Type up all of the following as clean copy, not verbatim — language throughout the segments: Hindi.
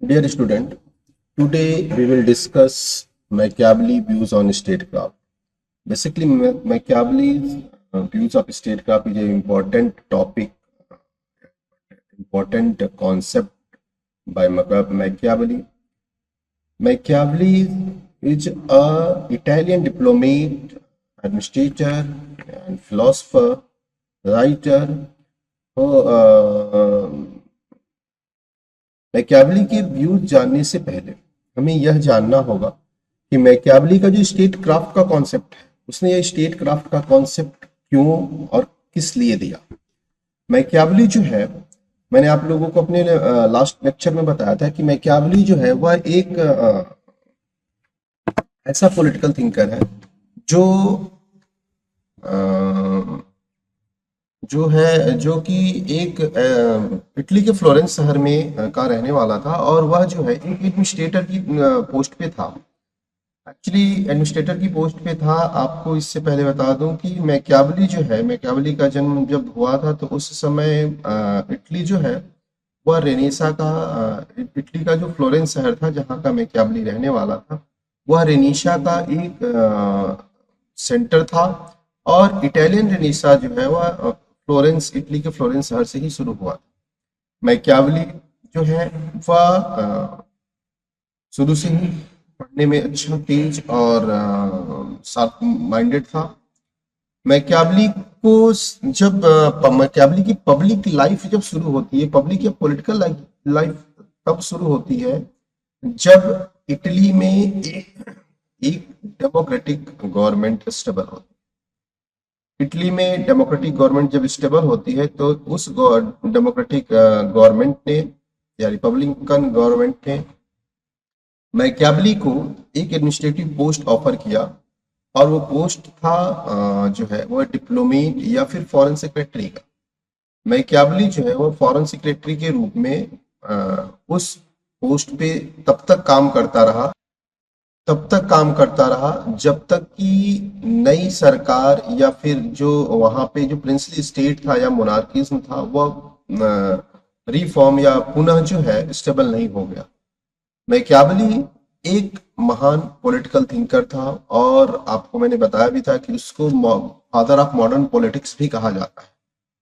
Dear student, today we will discuss Machiavelli views on statecraft. Basically, Machiavelli's views of statecraft is an important topic, important concept by Machiavelli. Machiavelli is a Italian diplomat, administrator, and philosopher, writer who Machiavelli के व्यूज जानने से पहले हमें यह जानना होगा कि मैकियावेली का जो स्टेट क्राफ्ट का कॉन्सेप्ट है, उसने यह स्टेट क्राफ्ट का कॉन्सेप्ट क्यों और किस लिए दिया। मैकियावेली जो है, मैंने आप लोगों को अपने लास्ट लेक्चर में बताया था कि मैकियावेली जो है वह एक ऐसा पॉलिटिकल थिंकर है जो जो कि एक इटली के फ्लोरेंस शहर में का रहने वाला था और वह जो है एक एडमिनिस्ट्रेटर की पोस्ट पे था। एक्चुअली एडमिनिस्ट्रेटर की पोस्ट पे था। आपको इससे पहले बता दूं कि मैकियावेली जो है, मैकियावेली का जन्म जब हुआ था तो उस समय इटली जो है वह रेनेसा का इटली का जो फ्लोरेंस शहर था जहाँ का मैकियावेली रहने वाला था, वह रेनेसा का एक सेंटर था। और इटालियन रेनेसा जो है वह फ्लोरेंस, इटली के फ्लोरेंस शहर से ही शुरू हुआ। मैकियावेली जो है वह शुरू से ही पढ़ने में अच्छा, तेज और शार्प माइंडेड था। मैकियावेली को जब मैकियावेली की पब्लिक लाइफ जब शुरू होती है, पब्लिक या पॉलिटिकल लाइफ तब शुरू होती है जब इटली में एक डेमोक्रेटिक गवर्नमेंट स्टेबल होती है। इटली में डेमोक्रेटिक गवर्नमेंट जब स्टेबल होती है तो उस डेमोक्रेटिक गवर्नमेंट ने या रिपब्लिकन गवर्नमेंट ने मैकियावेली को एक एडमिनिस्ट्रेटिव पोस्ट ऑफर किया और वो पोस्ट था जो है वो डिप्लोमेट या फिर फॉरेन सेक्रेटरी का। मैकियावेली जो है वो फॉरेन सेक्रेटरी के रूप में उस पोस्ट पे तब तक काम करता रहा जब तक कि नई सरकार या फिर जो वहां पे जो प्रिंसली स्टेट था या मोनार्किज्म था वह रिफॉर्म या पुनः जो है स्टेबल नहीं हो गया। मैकियावेली एक महान पॉलिटिकल थिंकर था और आपको मैंने बताया भी था कि उसको फादर ऑफ मॉडर्न पॉलिटिक्स भी कहा जाता है।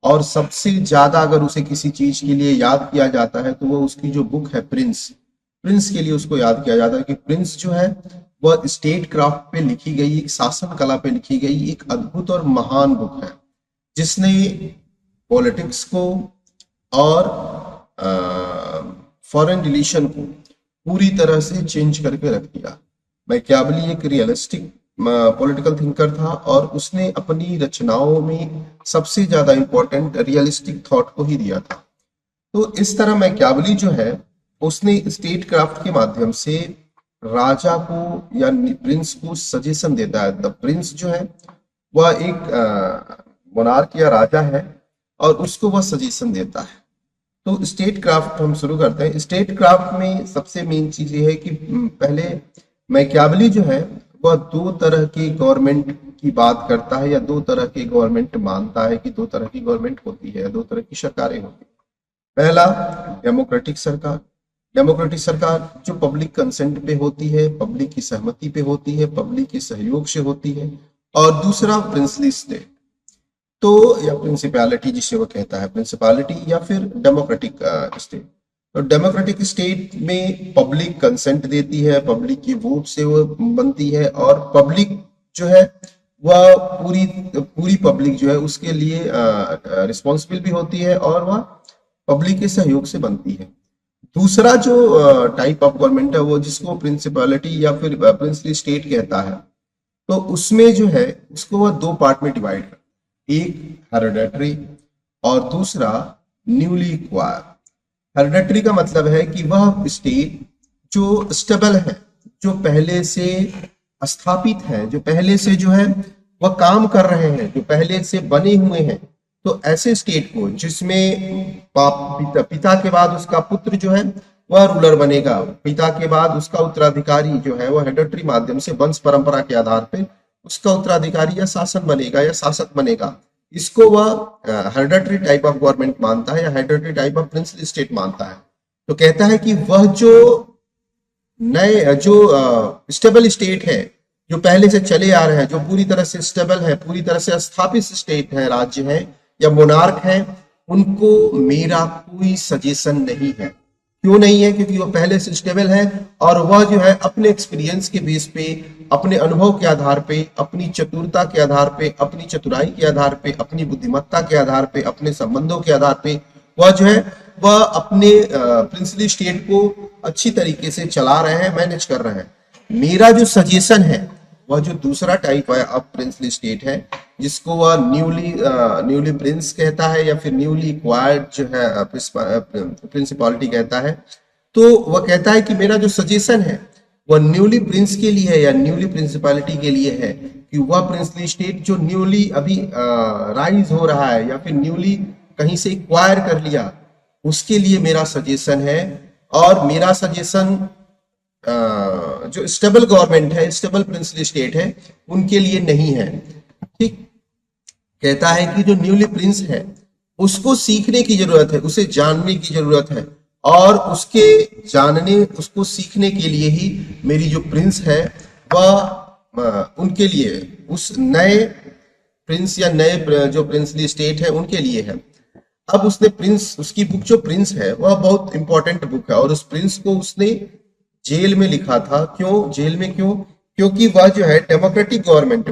और सबसे ज्यादा अगर उसे किसी चीज के लिए याद किया जाता है तो वो उसकी जो बुक है प्रिंस के लिए उसको याद किया जाता है कि प्रिंस जो है वह स्टेट क्राफ्ट पे लिखी गई, एक शासन कला पे लिखी गई एक अद्भुत और महान बुक है जिसने पॉलिटिक्स को और फॉरेन रिलेशन को पूरी तरह से चेंज करके रख दिया। मैकियावेली एक रियलिस्टिक पॉलिटिकल थिंकर था और उसने अपनी रचनाओं में सबसे ज्यादा इंपॉर्टेंट रियलिस्टिक थॉट को ही दिया था। तो इस तरह मैकियावेली जो है उसने स्टेट क्राफ्ट के माध्यम से राजा को या प्रिंस को सजेशन देता है। द प्रिंस जो है वह एक मोनार्क या राजा है और उसको वह सजेशन देता है। तो स्टेट क्राफ्ट हम शुरू करते हैं। स्टेट क्राफ्ट में सबसे मेन चीज ये है कि पहले मैकियावेली जो है वह दो तरह की गवर्नमेंट की बात करता है या दो तरह की गवर्नमेंट मानता है कि दो तरह की गवर्नमेंट होती है, दो तरह की सरकारें होती है। पहला डेमोक्रेटिक सरकार जो पब्लिक कंसेंट पे होती है, पब्लिक की सहमति पे होती है, पब्लिक के सहयोग से होती है। और दूसरा प्रिंसली स्टेट, तो या प्रिंसिपैलिटी जिसे वो कहता है, प्रिंसिपैलिटी या फिर डेमोक्रेटिक स्टेट। तो डेमोक्रेटिक स्टेट में पब्लिक कंसेंट देती है, पब्लिक की वोट से वो बनती है और पब्लिक जो है वह पूरी पब्लिक जो है उसके लिए रिस्पॉन्सिबल भी होती है और वह पब्लिक के सहयोग से बनती है। दूसरा जो टाइप ऑफ गवर्नमेंट है वो जिसको प्रिंसिपैलिटी या फिर प्रिंसली स्टेट कहता है, तो उसमें जो है उसको वह दो पार्ट में डिवाइड करता है, एक हेरेडिटरी और दूसरा न्यूली एक्वायर्ड। हेरेडिटरी का मतलब है कि वह स्टेट जो स्टेबल है, जो पहले से स्थापित है, जो पहले से जो है वह काम कर रहे हैं, जो पहले से बने हुए हैं। तो ऐसे स्टेट को जिसमें पिता के बाद उसका पुत्र जो है वह रूलर बनेगा, पिता के बाद उसका उत्तराधिकारी जो है वह हेरेडिटरी माध्यम से वंश परंपरा के आधार पे उसका उत्तराधिकारी या शासन बनेगा या शासक बनेगा। इसको वह हेरेडिटरी टाइप ऑफ गवर्नमेंट मानता है या hereditary type of princely state मानता है। तो कहता है कि वह जो नए जो स्टेबल स्टेट है, जो पहले से चले आ रहे हैं, जो पूरी तरह से स्टेबल है, पूरी तरह से स्थापित स्टेट है, राज्य है या मोनार्क है, उनको मेरा कोई सजेशन नहीं है। क्यों नहीं है? क्योंकि वो पहले से स्टेबल है और वह जो है अपने एक्सपीरियंस के बेस पे, अपने अनुभव के आधार पे, अपनी चतुरता के आधार पे, अपनी चतुराई के आधार पे, अपनी बुद्धिमत्ता के आधार पे, अपने संबंधों के आधार पे वह जो है वह अपने प्रिंसली स्टेट को अच्छी तरीके से चला रहे हैं, मैनेज कर रहे हैं। मेरा जो सजेशन है वह जो दूसरा टाइप है ऑफ प्रिंसली स्टेट है, जिसको वह न्यूली प्रिंस कहता है या फिर न्यूली एक्वायर्ड जो है प्रिंसिपलिटी कहता है। तो वह कहता है कि मेरा जो सजेशन है वह न्यूली प्रिंस के लिए है या न्यूली प्रिंसिपलिटी के लिए है, कि वह प्रिंसली स्टेट जो न्यूली अभी राइज हो रहा है या फिर न्यूली कहीं से एक्वायर कर लिया, उसके लिए मेरा सजेशन है। और मेरा सजेशन जो स्टेबल गवर्नमेंट है, स्टेबल प्रिंसली स्टेट है, उनके लिए नहीं है। ठीक, कहता है कि जो न्यूली प्रिंस है उसको सीखने की जरूरत है, उसे जानने की जरूरत है, और उसके जानने, उसको सीखने के लिए ही मेरी जो प्रिंस है वह उनके लिए, उस नए प्रिंस या नए जो प्रिंसली स्टेट है उनके लिए है। अब उसने प्रिंस, उसकी बुक जो प्रिंस है वह बहुत इंपॉर्टेंट बुक है, और उस प्रिंस को उसने जेल में लिखा था। क्यों जेल में? क्यों? क्योंकि वह जो है डेमोक्रेटिक गवर्नमेंट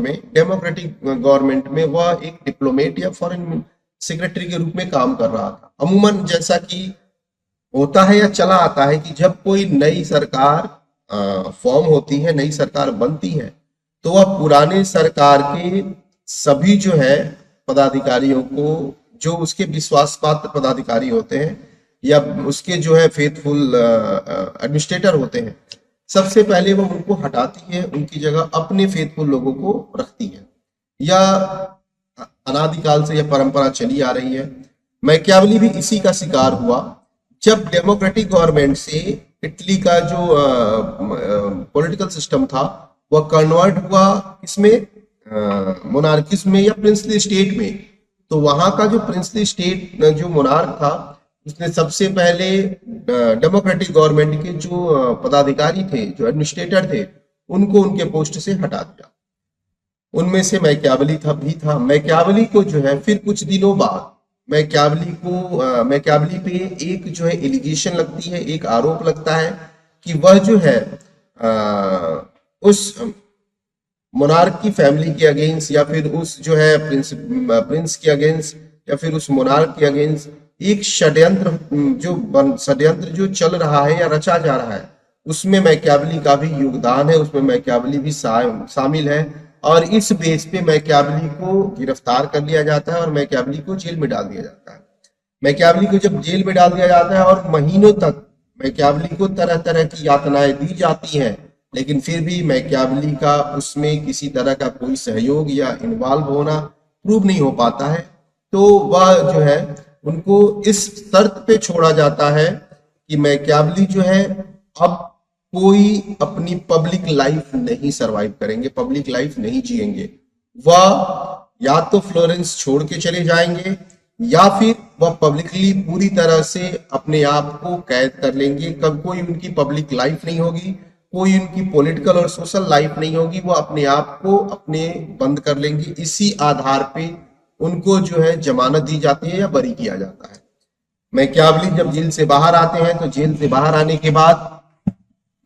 में वह एक डिप्लोमेट या फॉरेन सेक्रेटरी के रूप में काम कर रहा था। अमूमन जैसा कि होता है या चला आता है कि जब कोई नई सरकार फॉर्म होती है, नई सरकार बनती है, तो वह पुराने सरकार के सभी जो है पदाधिकारियों को, जो उसके विश्वास पात्र पदाधिकारी होते हैं या उसके जो है फेथफुल एडमिनिस्ट्रेटर होते हैं, सबसे पहले वो उनको हटाती है, उनकी जगह अपने फेथफुल लोगों को रखती है। या अनादिकाल से यह परंपरा चली आ रही है। मैकियावेली भी इसी का शिकार हुआ। जब डेमोक्रेटिक गवर्नमेंट से इटली का जो पॉलिटिकल सिस्टम था वह कन्वर्ट हुआ इसमें, मोनार्किज्म में या प्रिंसली स्टेट में, तो वहां का जो प्रिंसली स्टेट जो मोनार्क था उसने सबसे पहले डेमोक्रेटिक गवर्नमेंट के जो पदाधिकारी थे, जो एडमिनिस्ट्रेटर थे, उनको उनके पोस्ट से हटा दिया। उनमें से मैकियावेली था। मैकियावेली को जो है फिर कुछ दिनों बाद मैकियावेली पे एक जो है एलिगेशन लगती है, एक आरोप लगता है कि वह जो है उस मोनार्क की फैमिली के अगेंस्ट या फिर उस जो है प्रिंस के अगेंस्ट या फिर उस मोनार्क के अगेंस्ट एक षड्यंत्र जो चल रहा है या रचा जा रहा है, उसमें मैकियावेली का भी योगदान है, उसमें मैकियावेली भी शामिल है। और इस बेस पे मैकियावेली को गिरफ्तार कर लिया जाता है और मैकियावेली को जेल में डाल दिया जाता है। मैकियावेली को जब जेल में डाल दिया जाता है और महीनों तक मैकियावेली को तरह तरह की यातनाएं दी जाती हैं, लेकिन फिर भी मैकियावेली का उसमें किसी तरह का कोई सहयोग या इन्वॉल्व होना प्रूव नहीं हो पाता है। तो वह जो है उनको इस शर्त पे छोड़ा जाता है कि मैकियावेली जो है अब कोई अपनी पब्लिक लाइफ नहीं सरवाइव करेंगे, पब्लिक लाइफ नहीं जिएंगे। वह या तो फ्लोरेंस छोड़ के चले जाएंगे या फिर वह पब्लिकली पूरी तरह से अपने आप को कैद कर लेंगे। कब कोई उनकी पब्लिक लाइफ नहीं होगी, कोई उनकी पॉलिटिकल और सोशल लाइफ नहीं होगी, वो अपने आप को अपने बंद कर लेंगे। इसी आधार पे उनको जो है जमानत दी जाती है या बरी किया जाता है। मैकियावेली जब जेल से बाहर आते हैं तो जेल से बाहर आने के बाद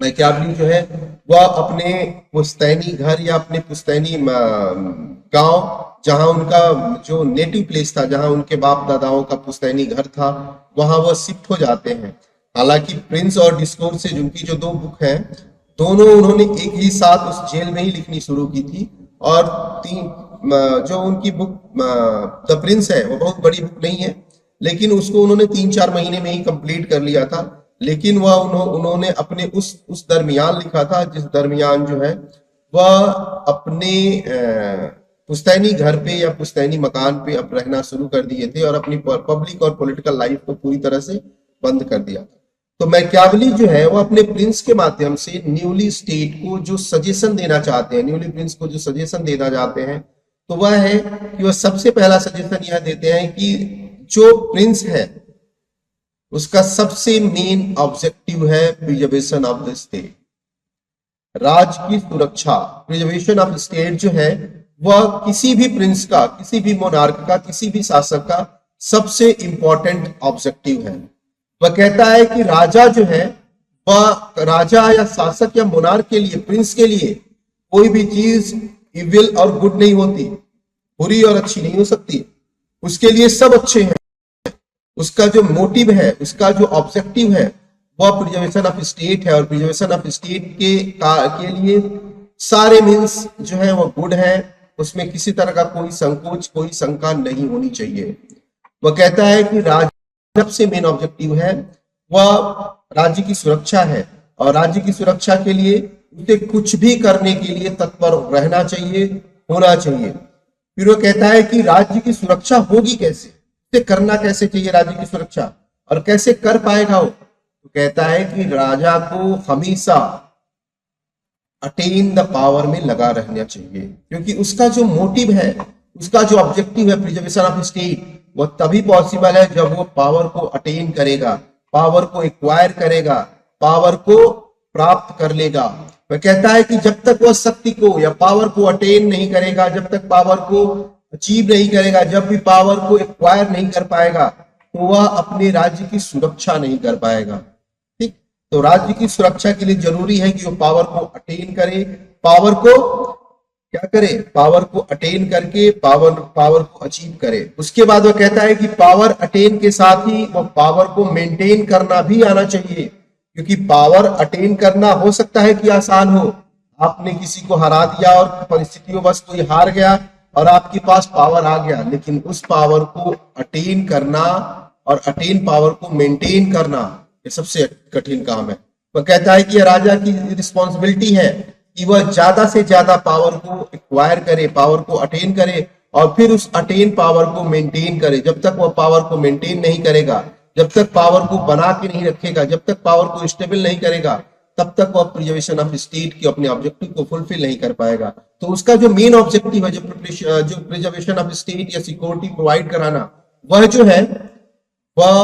मैकियावेली जो है वह अपने पुश्तैनी घर या अपने पुश्तैनी गांव, जहां उनका जो नेटिव प्लेस था, जहां उनके बाप दादाओं का पुश्तैनी घर था, वहां वह शिफ्ट हो जाते हैं। हालांकि प्रिंस और डिस्कोर्स से उनकी जो दो बुक हैं, दोनों उन्होंने एक ही साथ उस जेल में ही लिखनी शुरू की थी। और जो उनकी बुक द प्रिंस है वो बहुत बड़ी बुक नहीं है, लेकिन उसको उन्होंने 3-4 महीने में ही कंप्लीट कर लिया था। लेकिन वह उन्होंने अपने उस दरमियान लिखा था, जिस दरमियान जो है वह अपने पुश्तैनी घर पे या पुश्तैनी मकान पे अब रहना शुरू कर दिए थे और अपनी पब्लिक और पॉलिटिकल लाइफ को पूरी तरह से बंद कर दिया था। तो मैकियावेली जो है वो अपने प्रिंस के माध्यम से न्यूली स्टेट को जो सजेशन देना चाहते हैं, न्यूली प्रिंस को जो सजेशन देना चाहते हैं, तो वह है कि वह सबसे पहला सजेशन यह देते हैं कि जो प्रिंस है उसका सबसे मेन ऑब्जेक्टिव है प्रिजर्वेशन ऑफ द स्टेट, राज्य की सुरक्षा। प्रिजर्वेशन ऑफ स्टेट जो है वह किसी भी प्रिंस का, किसी भी मोनार्क का, किसी भी शासक का सबसे इंपॉर्टेंट ऑब्जेक्टिव है। वह कहता है कि राजा जो है वह, राजा या शासक या मोनार्क के लिए, प्रिंस के लिए कोई भी चीज इविल और गुड नहीं होती, बुरी और अच्छी नहीं हो सकती, उसके लिए सब अच्छे हैं। उसका जो मोटिव है, उसका जो ऑब्जेक्टिव है वह प्रिजर्वेशन ऑफ स्टेट है, और प्रिजर्वेशन ऑफ स्टेट के लिए सारे मीन्स जो है वो गुड है, उसमें किसी तरह का कोई संकोच, कोई शंका नहीं होनी चाहिए। वह कहता है कि राज्य सबसे मेन ऑब्जेक्टिव है वह राज्य की सुरक्षा है, और राज्य की सुरक्षा के लिए उसे कुछ भी करने के लिए तत्पर रहना चाहिए, होना चाहिए। फिर वो कहता है कि राज्य की सुरक्षा होगी कैसे, उसे करना कैसे चाहिए राज्य की सुरक्षा, और कैसे कर पाएगा वो। तो कहता है कि राजा को हमेशा अटेन द पावर में लगा रहना चाहिए, क्योंकि उसका जो मोटिव है, उसका जो ऑब्जेक्टिव है प्रिजर्वेशन ऑफ स्टेट, वह तभी पॉसिबल है जब वो पावर को अटेन करेगा, पावर को एक्वायर करेगा, पावर को प्राप्त कर लेगा। वह कहता है कि जब तक वह शक्ति को या पावर को अटेन नहीं करेगा, जब तक पावर को अचीव नहीं करेगा, जब भी पावर को एक्वायर नहीं कर पाएगा, तो वह अपने राज्य की सुरक्षा नहीं कर पाएगा। ठीक, तो राज्य की सुरक्षा के लिए जरूरी है कि वो पावर को अटेन करे, पावर को क्या करे, पावर को अटेन करके पावर को अचीव करे। उसके बाद वह कहता है कि पावर अटेन के साथ ही वो पावर को मेंटेन करना भी आना चाहिए, क्योंकि पावर अटेन करना हो सकता है कि आसान हो, आपने किसी को हरा दिया और परिस्थितियों बस कोई हार गया और आपके पास पावर आ गया, लेकिन उस पावर को अटेन करना और अटेन पावर को मेंटेन करना ये सबसे कठिन काम है। वह कहता है कि यह राजा की रिस्पॉन्सिबिलिटी है कि वह ज्यादा से ज्यादा पावर को एक्वायर करे, पावर को अटेन करे, और फिर उस अटेन पावर को मेंटेन करे। जब तक वह पावर को मेंटेन नहीं करेगा, जब तक पावर को बना के नहीं रखेगा, जब तक पावर को स्टेबल नहीं करेगा, तब तक वह प्रिजर्वेशन ऑफ स्टेट के अपने ऑब्जेक्टिव को फुलफिल नहीं कर पाएगा। तो उसका जो मेन ऑब्जेक्टिव है, जो प्रिजर्वेशन ऑफ स्टेट या सिक्योरिटी प्रोवाइड कराना, वह जो है वह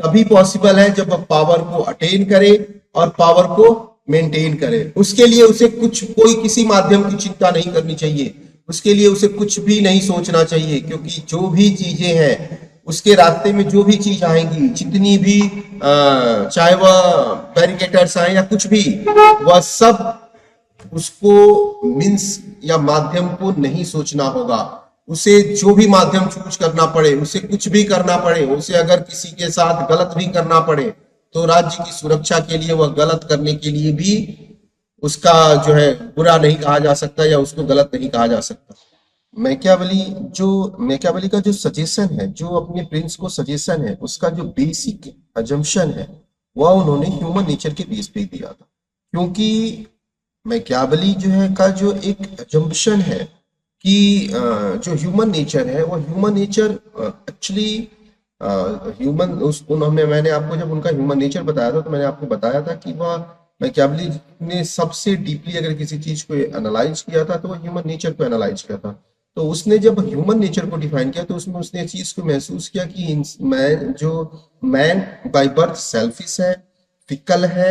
तभी पॉसिबल है जब वह पावर को अटेन करे और पावर को मेंटेन करे। उसके लिए उसे कोई किसी माध्यम की चिंता नहीं करनी चाहिए, उसके लिए उसे कुछ भी नहीं सोचना चाहिए, क्योंकि जो भी चीजें हैं उसके रास्ते में, जो भी चीज आएंगी, जितनी भी चाहे वह बैरिकेडर्स आए या कुछ भी, वह सब उसको मीन्स या माध्यम को नहीं सोचना होगा। उसे जो भी माध्यम चूज करना पड़े, उसे कुछ भी करना पड़े, उसे अगर किसी के साथ गलत भी करना पड़े, तो राज्य की सुरक्षा के लिए वह गलत करने के लिए भी उसका जो है बुरा नहीं कहा जा सकता या उसको गलत नहीं कहा जा सकता। मैकियावेली का जो सजेशन है, जो अपने प्रिंस को सजेशन है, उसका जो बेसिक अजम्पशन है वह उन्होंने ह्यूमन नेचर के बेस पे दिया था। क्योंकि मैकियावेली जो है का जो एक अजम्पशन है कि जो ह्यूमन नेचर है, वो ह्यूमन नेचर एक्चुअली मैंने आपको जब उनका ह्यूमन नेचर बताया था, तो मैंने आपको बताया था कि वह मैकियावेली ने सबसे डीपली अगर किसी चीज को एनालाइज किया था तो वो ह्यूमन नेचर को एनालाइज किया था। तो उसने जब ह्यूमन नेचर को डिफाइन किया तो उसमें उसने चीज को महसूस किया कि मैन बाय बर्थ सेल्फिश है, फिकल है,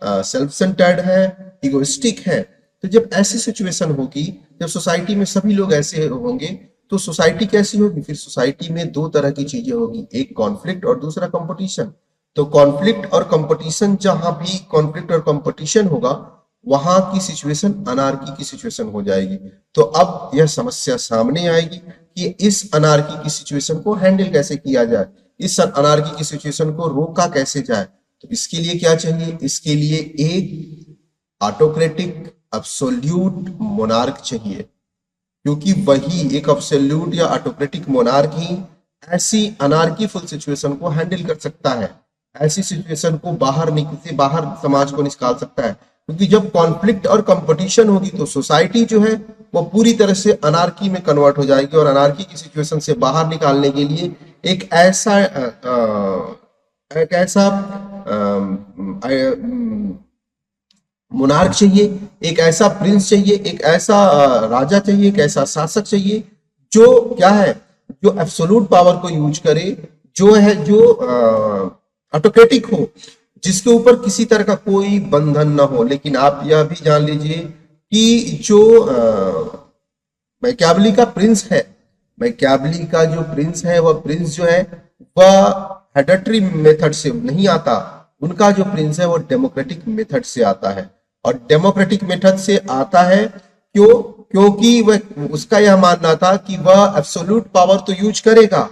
सेल्फ सेंटर्ड है, इगोइस्टिक है। तो जब ऐसी सिचुएशन होगी, जब सोसाइटी में सभी लोग ऐसे होंगे, तो सोसाइटी कैसी होगी? फिर सोसाइटी में दो तरह की चीजें होगी, एक कॉन्फ्लिक्ट और दूसरा कंपटीशन। तो कॉन्फ्लिक्ट और कंपटीशन, जहां भी कॉन्फ्लिक्ट और कंपटीशन होगा वहां की सिचुएशन अनार्की की सिचुएशन हो जाएगी। तो अब यह समस्या सामने आएगी कि इस अनार्की की सिचुएशन को हैंडल कैसे किया जाए, इस अनार्की की सिचुएशन को रोका कैसे जाए। तो इसके लिए क्या चाहिए? इसके लिए एक ऑटोक्रेटिक एब्सोल्यूट मोनार्क चाहिए, क्योंकि वही एक एब्सोल्यूट या ऑटोक्रेटिक मोनार्क ही ऐसी अनार्कीफुल सिचुएशन को हैंडल कर सकता है, ऐसी सिचुएशन को बाहर समाज को निकाल सकता है। क्योंकि जब कॉन्फ्लिक्ट और कंपटीशन होगी तो सोसाइटी जो है वो पूरी तरह से अनार्की में कन्वर्ट हो जाएगी, और अनार्की की सिचुएशन से बाहर निकालने के लिए एक ऐसा मोनार्क चाहिए, एक ऐसा प्रिंस चाहिए, एक ऐसा राजा चाहिए, एक ऐसा शासक चाहिए जो क्या है, जो एब्सोल्यूट पावर को यूज करे, जो है जो ऑटोक्रेटिक हो, जिसके ऊपर किसी तरह का कोई बंधन ना हो। लेकिन आप यह भी जान लीजिए कि जो मैकियावेली का प्रिंस है, मैकियावेली का जो प्रिंस है, वह प्रिंस जो है वह हेरेडिटरी मेथड से नहीं आता। उनका जो प्रिंस है वो डेमोक्रेटिक मेथड से आता है। और डेमोक्रेटिक मेथड से आता है क्यों? क्योंकि वह उसका यह मानना था कि वह एब्सोल्यूट पावर तो यूज करेगा,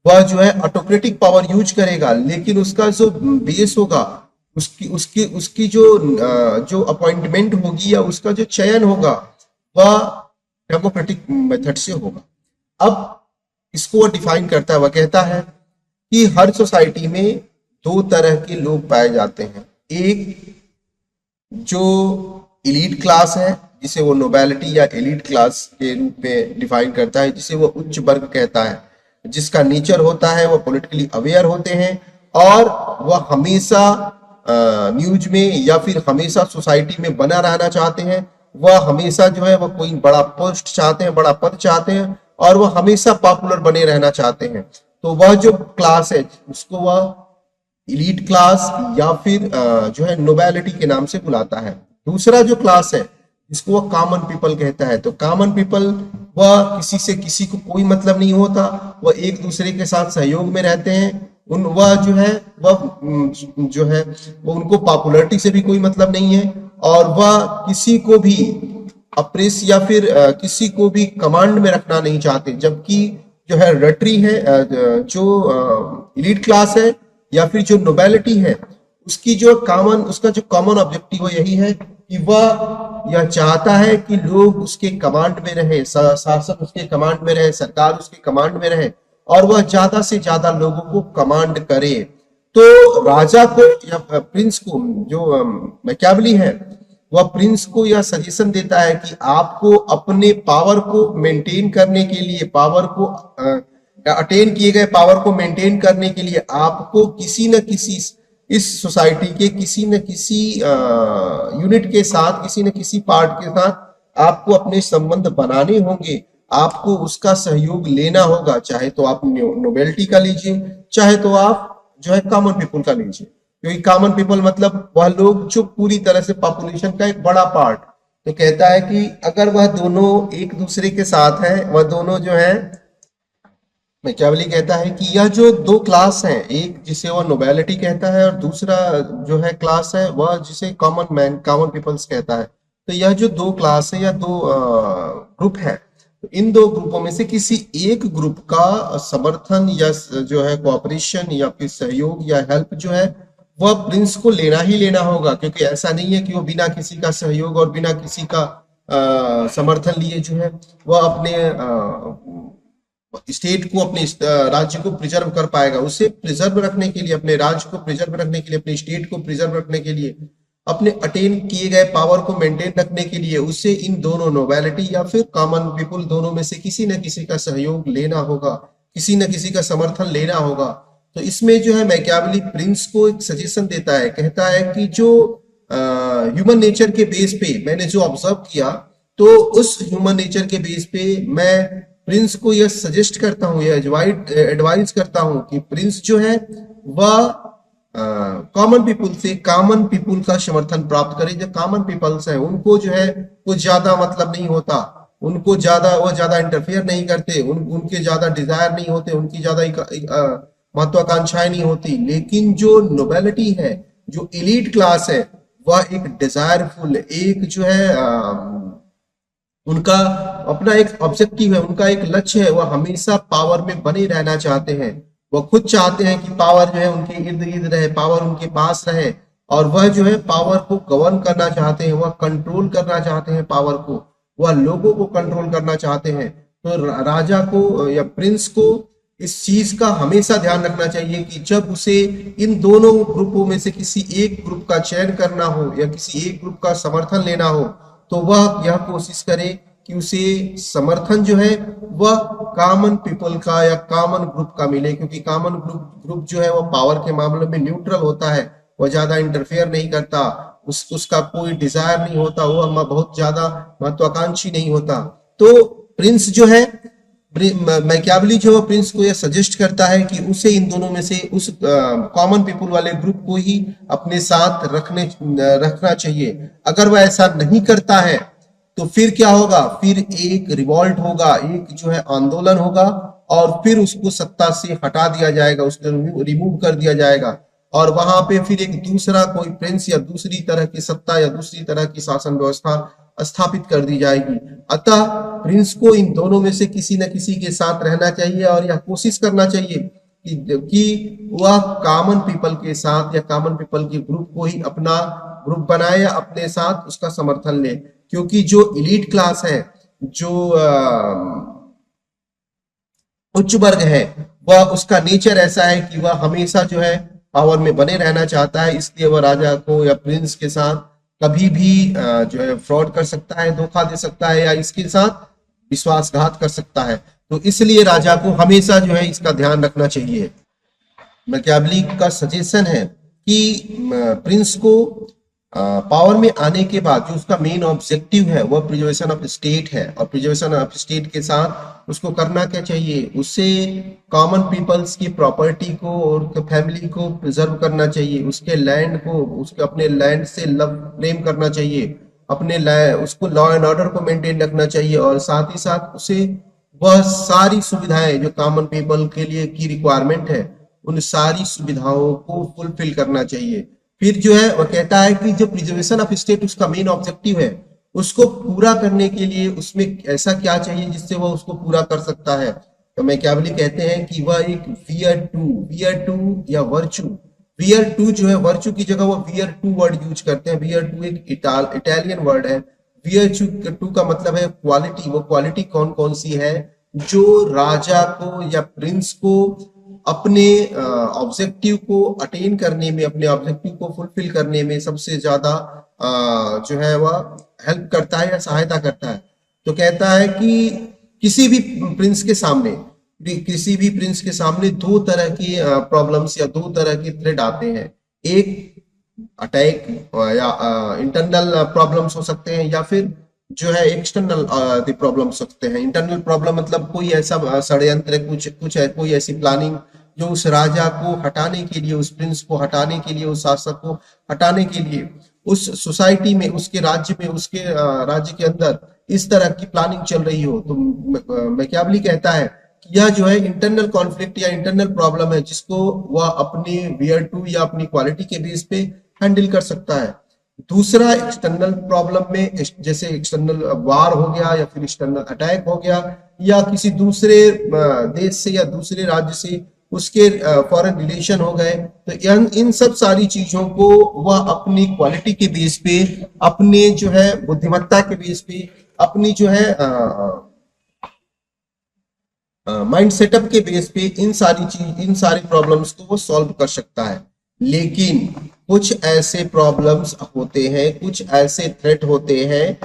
वह जो है ऑटोक्रेटिक पावर यूज करेगा, लेकिन उसका जो बेस होगा, उसकी उसकी उसकी जो अपॉइंटमेंट होगी या उसका जो चयन होगा, वह डेमोक्रेटिक मेथड से होगा। अब इसको वो डिफाइन करता है, वह कहता है कि हर सोसाइटी में दो तरह के लोग पाए जाते हैं। एक जो एलीट क्लास है, जिसे वो नोबेलिटी या एलीट क्लास के रूप में डिफाइन करता है, जिसे वो उच्च वर्ग कहता है, जिसका नेचर होता है वो पॉलिटिकली अवेयर होते हैं और वह हमेशा न्यूज में या फिर हमेशा सोसाइटी में बना रहना चाहते हैं। वह हमेशा जो है वह कोई बड़ा पोस्ट चाहते हैं, बड़ा पद चाहते हैं और वह हमेशा पॉपुलर बने रहना चाहते हैं। तो वह जो क्लास है उसको वह इलीट क्लास या फिर जो है नोबेलिटी के नाम से बुलाता है। दूसरा जो क्लास है इसको वह कॉमन पीपल कहता है। तो कॉमन पीपल, वह किसी से किसी को कोई मतलब नहीं होता, वह एक दूसरे के साथ सहयोग में रहते हैं। वह जो है वो उनको पॉपुलैरिटी से भी कोई मतलब नहीं है और वह किसी को भी अप्रेस या फिर किसी को भी कमांड में रखना नहीं चाहते। जबकि जो है हेरेडिटरी है, जो एलीट क्लास है या फिर जो नोबेलिटी है, उसका जो कॉमन ऑब्जेक्टिव यही है कि वह यह चाहता है कि लोग उसके कमांड में रहे, शासक उसके कमांड में रहे, सरकार उसके कमांड में रहे और वह ज्यादा से ज्यादा लोगों को कमांड करे। तो राजा को या प्रिंस को, जो मैकियावेली है, वह प्रिंस को यह सजेशन देता है कि आपको अपने पावर को मेंटेन करने के लिए, पावर को अटेन किए गए पावर को मेंटेन करने के लिए आपको किसी न किसी इस सोसाइटी के किसी न किसी यूनिट के साथ, किसी न किसी पार्ट के साथ आपको अपने संबंध बनाने होंगे, आपको उसका सहयोग लेना होगा। चाहे तो आप नोबेलिटी का लीजिए, चाहे तो आप जो है कॉमन पीपल का लीजिए। क्योंकि कॉमन पीपल मतलब वह लोग जो पूरी तरह से पॉपुलेशन का एक बड़ा पार्ट। तो कहता है कि अगर वह दोनों एक दूसरे के साथ है, वह दोनों जो है, मैकियावेली कहता है कि यह जो दो क्लास हैं, एक जिसे वह नोबेलिटी कहता है और दूसरा जो है क्लास है वह जिसे कॉमन मैन, कॉमन पीपल्स कहता है। तो यह जो दो क्लास है या दो ग्रुप है, तो इन दो ग्रुपों में से किसी एक ग्रुप का समर्थन या जो है कोऑपरेशन या फिर सहयोग या हेल्प जो है वह प्रिंस को लेना ही लेना होगा। क्योंकि ऐसा नहीं है कि वो बिना किसी का सहयोग और बिना किसी का समर्थन लिए जो है वह अपने स्टेट को, अपने राज्य को प्रिजर्व कर पाएगा। उसे प्रिजर्व रखने के लिए, अपने राज्य को प्रिजर्व रखने के लिए, अपने स्टेट को प्रिजर्व रखने के लिए, अपने अटेन किए गए पावर को मेंटेन रखने के लिए उसे इन दोनों नोबेलिटी या फिर कॉमन पीपल, दोनों में से किसी न किसी का सहयोग लेना होगा, किसी न किसी का समर्थन लेना होगा। तो इसमें जो है मैकियावेली प्रिंस को एक सजेशन देता है, कहता है कि जो ह्यूमन नेचर के बेस पे मैंने जो ऑब्जर्व किया, तो उस ह्यूमन नेचर के बेस पे मैं प्रिंस को यह सजेस्ट करता हूँ, यह एडवाइज करता हूँ कि प्रिंस जो है वह कॉमन पीपल से, कॉमन पीपल का समर्थन प्राप्त करे। जो कॉमन पीपल्स है उनको जो है कुछ ज्यादा मतलब नहीं होता, उनको वो ज्यादा इंटरफेयर नहीं करते, उनके ज्यादा डिजायर नहीं होते, उनकी ज्यादा महत्वाकांक्षाएं नहीं होती। लेकिन जो नोबेलिटी है, जो एलीट क्लास है, वह एक डिजायरफुल, एक जो है उनका अपना एक ऑब्जेक्टिव है, उनका एक लक्ष्य है, वह हमेशा पावर में बने रहना चाहते हैं। वह खुद चाहते हैं कि पावर जो है उनके इर्द गिर्द रहे, पावर उनके पास रहे और वह जो है पावर को गवर्न करना चाहते हैं, वह कंट्रोल करना चाहते हैं पावर को, वह लोगों को कंट्रोल करना चाहते हैं। तो राजा को या प्रिंस को इस चीज का हमेशा ध्यान रखना चाहिए कि जब उसे इन दोनों ग्रुपों में से किसी एक ग्रुप का चयन करना हो या किसी एक ग्रुप का समर्थन लेना हो, तो वह यह कोशिश करे कि उसे समर्थन जो है वह कॉमन पीपल का या कॉमन ग्रुप का मिले। क्योंकि कॉमन ग्रुप जो है वह पावर के मामले में न्यूट्रल होता है, वह ज्यादा इंटरफेयर नहीं करता, उसका कोई डिजायर नहीं होता, वह बहुत ज्यादा महत्वाकांक्षी नहीं होता। तो प्रिंस जो है मैकियावेली जो प्रिंस को यह सजेस्ट करता है कि उसे इन दोनों में से उस कॉमन पीपल वाले ग्रुप को ही अपने साथ रखना चाहिए। अगर वह ऐसा नहीं करता है तो फिर क्या होगा, फिर एक रिवॉल्ट होगा, एक जो है आंदोलन होगा, और फिर उसको सत्ता से हटा दिया जाएगा, उसको रिमूव कर दिया जाएगा, और वहां पे फिर एक दूसरा कोई प्रिंस या दूसरी तरह की सत्ता या दूसरी तरह की शासन व्यवस्था स्थापित कर दी जाएगी। अतः प्रिंस को इन दोनों में से किसी न किसी के साथ रहना चाहिए और यह कोशिश करना चाहिए कि वह कॉमन पीपल के साथ या कॉमन पीपल के ग्रुप को ही अपना ग्रुप बनाए या अपने साथ उसका समर्थन ले। क्योंकि जो इलीट क्लास है, जो उच्च वर्ग है, वह उसका नेचर ऐसा है कि वह हमेशा जो है पावर में बने रहना चाहता है, इसलिए वह राजा को या प्रिंस के साथ कभी भी जो है फ्रॉड कर सकता है, धोखा दे सकता है, या इसके साथ विश्वासघात कर सकता है। तो इसलिए राजा को हमेशा जो है इसका ध्यान रखना चाहिए। मैकियावेली का सजेशन है कि प्रिंस को पावर में आने के बाद जो उसका मेन ऑब्जेक्टिव है वह प्रिजर्वेशन ऑफ स्टेट है, और प्रिजर्वेशन ऑफ स्टेट के साथ उसको करना क्या चाहिए, उसे कॉमन पीपल्स की प्रॉपर्टी को और फैमिली को प्रिजर्व करना चाहिए, उसके लैंड को, उसके अपने लैंड से लव प्रेम करना चाहिए, अपने उसको लॉ एंड ऑर्डर को मेंटेन रखना चाहिए, और साथ ही साथ उसे वह सारी सुविधाएं जो कॉमन पीपल के लिए की रिक्वायरमेंट है उन सारी सुविधाओं को फुलफिल करना चाहिए। फिर जो है वह कहता है कि जो प्रिजर्वेशन ऑफ स्टेट उसका मेन ऑब्जेक्टिव है, उसको पूरा करने के लिए उसमें ऐसा क्या चाहिए जिससे वह उसको पूरा कर सकता है। तो मैकियावेली कहते हैं कि वह एक वियर टू या वर्चू, वियर टू जो है वर्चू की जगह वो वियर टू वर्ड यूज करते हैं। वियर टू एक इटालियन वर्ड है। वियर टू का मतलब है क्वालिटी। वो क्वालिटी कौन कौन सी है जो राजा को या प्रिंस को अपने ऑब्जेक्टिव को अटेन करने में, अपने ऑब्जेक्टिव को फुलफिल करने में सबसे ज्यादा जो है वह हेल्प करता है या सहायता करता है। तो कहता है कि किसी भी प्रिंस के सामने दो तरह की प्रॉब्लम्स या दो तरह के थ्रेट आते हैं। एक अटैक या इंटरनल प्रॉब्लम्स हो सकते हैं, या फिर जो है एक्सटर्नल प्रॉब्लम हो सकते हैं। इंटरनल प्रॉब्लम मतलब कोई ऐसा षड्यंत्र, कुछ है, कोई ऐसी प्लानिंग जो उस राजा को हटाने के लिए, उस प्रिंस को हटाने के लिए, उस शासक को हटाने के लिए उस सोसाइटी में, उसके राज्य में, उसके राज्य के अंदर इस तरह की प्लानिंग चल रही हो। तो मैकियावेली कहता है कि यह जो है इंटरनल कॉन्फ्लिक्ट या इंटरनल प्रॉब्लम है जिसको वह अपनी वियर टू या अपनी क्वालिटी के बेस पे हैंडल कर सकता है। दूसरा एक्सटर्नल प्रॉब्लम में जैसे एक्सटर्नल वार हो गया, या फिर एक्सटर्नल अटैक हो गया, या किसी दूसरे देश से या दूसरे राज्य से उसके फॉरेन रिलेशन हो गए, तो इन सब सारी चीजों को वह अपनी क्वालिटी के बेस पे, अपने जो है बुद्धिमत्ता के बेस पे, अपनी जो है माइंड सेटअप के बेस पे इन सारी प्रॉब्लम्स को वो सॉल्व कर सकता है। लेकिन कुछ ऐसे प्रॉब्लम्स होते हैं, कुछ ऐसे थ्रेट होते हैं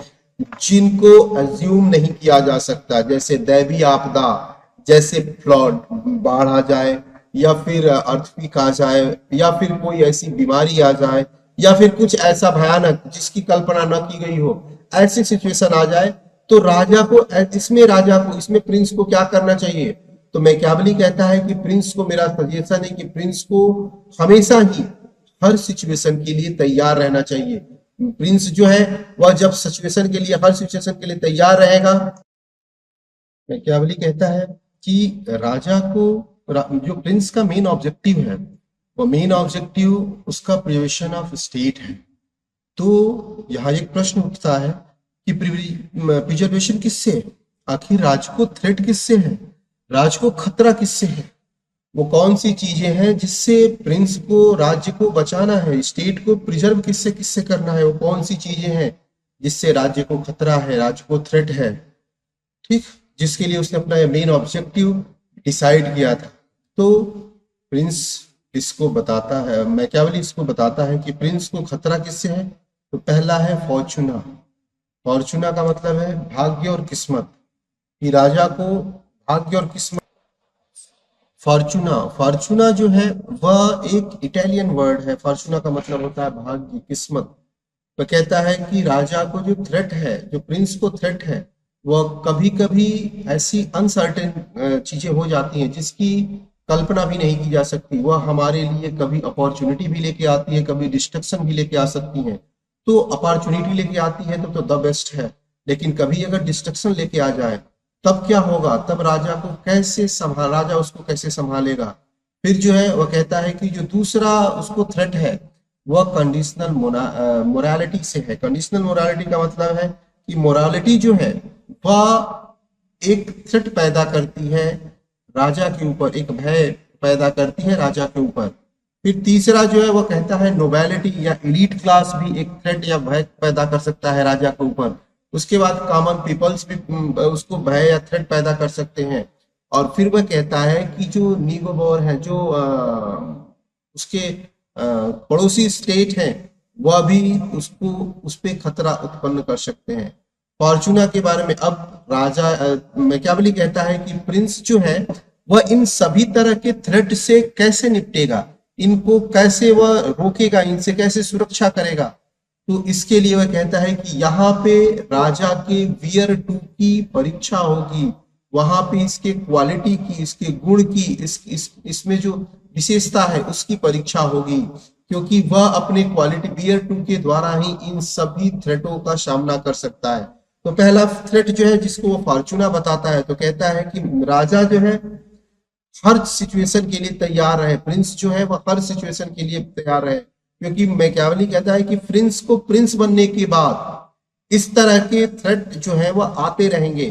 जिनको अज्यूम नहीं किया जा सकता, जैसे दैवीय आपदा, जैसे फ्लड, बाढ़ आ जाए, या फिर अर्थक्वेक आ जाए, या फिर कोई ऐसी बीमारी आ जाए, या फिर कुछ ऐसा भयानक जिसकी कल्पना न की गई हो, ऐसी सिचुएशन आ जाए, तो राजा को इसमें प्रिंस को क्या करना चाहिए। तो मैकियावेली कहता है कि प्रिंस को, मेरा सजेशन है कि प्रिंस को हमेशा ही हर सिचुएशन के लिए तैयार रहना चाहिए। प्रिंस जो है वह जब सिचुएशन के लिए, हर सिचुएशन के लिए तैयार रहेगा, मैकियावेली कहता है कि राजा को, जो प्रिंस का मेन ऑब्जेक्टिव है, वो मेन ऑब्जेक्टिव उसका प्रिजर्वेशन ऑफ स्टेट है। तो यहाँ एक प्रश्न उठता है कि प्रिजर्वेशन किससे है, आखिर राज को थ्रेट किससे है, राज को खतरा किससे है, वो कौन सी चीजें हैं जिससे प्रिंस को, राज्य को बचाना है, स्टेट को प्रिजर्व किससे किससे करना है, वो कौन सी चीजें हैं जिससे राज्य को खतरा है, राज्य को थ्रेट है, ठीक, जिसके लिए उसने अपना मेन ऑब्जेक्टिव डिसाइड किया था। तो प्रिंस इसको बताता है, मैकियावेली इसको बताता है कि प्रिंस को खतरा किससे है। तो पहला है फॉर्चूना। फॉर्चूना का मतलब है भाग्य और किस्मत, कि राजा को भाग्य और किस्मत। फॉर्चूना जो है वह एक इटालियन वर्ड है। फॉर्चूना का मतलब होता है भाग्य, किस्मत। तो कहता है कि राजा को जो थ्रेट है, जो प्रिंस को थ्रेट है, वह कभी कभी ऐसी अनसर्टेन चीजें हो जाती हैं जिसकी कल्पना भी नहीं की जा सकती। वह हमारे लिए कभी अपॉर्चुनिटी भी लेके आती है, कभी डिस्ट्रक्शन भी लेके आ सकती है। तो अपॉर्चुनिटी लेके आती है तो द बेस्ट है, लेकिन कभी अगर डिस्ट्रक्शन लेके आ जाए तब क्या होगा? तब राजा उसको कैसे संभालेगा? फिर जो है वह कहता है कि जो दूसरा उसको थ्रेट है वह कंडीशनल मोरालिटी से है। कंडीशनल मोरालिटी का मतलब है कि मोरालिटी जो है वह एक थ्रेट पैदा करती है राजा के ऊपर, एक भय पैदा करती है राजा के ऊपर। फिर तीसरा जो है वह कहता है नोबैलिटी या एलीट क्लास भी एक थ्रेट या भय पैदा कर सकता है राजा के ऊपर। उसके बाद कॉमन पीपल्स भी उसको भय या थ्रेट पैदा कर सकते हैं। और फिर वह कहता है कि जो निगोबोर है, जो उसके पड़ोसी स्टेट है, वह भी उसको उस पे खतरा उत्पन्न कर सकते हैं। फॉर्चूना के बारे में अब राजा मैकियावेली कहता है कि प्रिंस जो है वह इन सभी तरह के थ्रेट से कैसे निपटेगा, इनको कैसे वह रोकेगा, इनसे कैसे सुरक्षा करेगा। तो इसके लिए वह कहता है कि यहाँ पे राजा के वियर टू की परीक्षा होगी, वहां पे इसके क्वालिटी की, इसके गुण की, इसमें जो विशेषता है उसकी परीक्षा होगी, क्योंकि वह अपने क्वालिटी वियर टू के द्वारा ही इन सभी थ्रेटों का सामना कर सकता है। तो पहला थ्रेट जो है जिसको वो फॉर्चूना बताता है, तो कहता है कि राजा जो है हर सिचुएशन के लिए तैयार रहे, प्रिंस जो है वह हर सिचुएशन के लिए तैयार रहे। क्योंकि मैकियावेली कहता है कि प्रिंस को प्रिंस बनने के बाद इस तरह के थ्रेट जो है वह आते रहेंगे।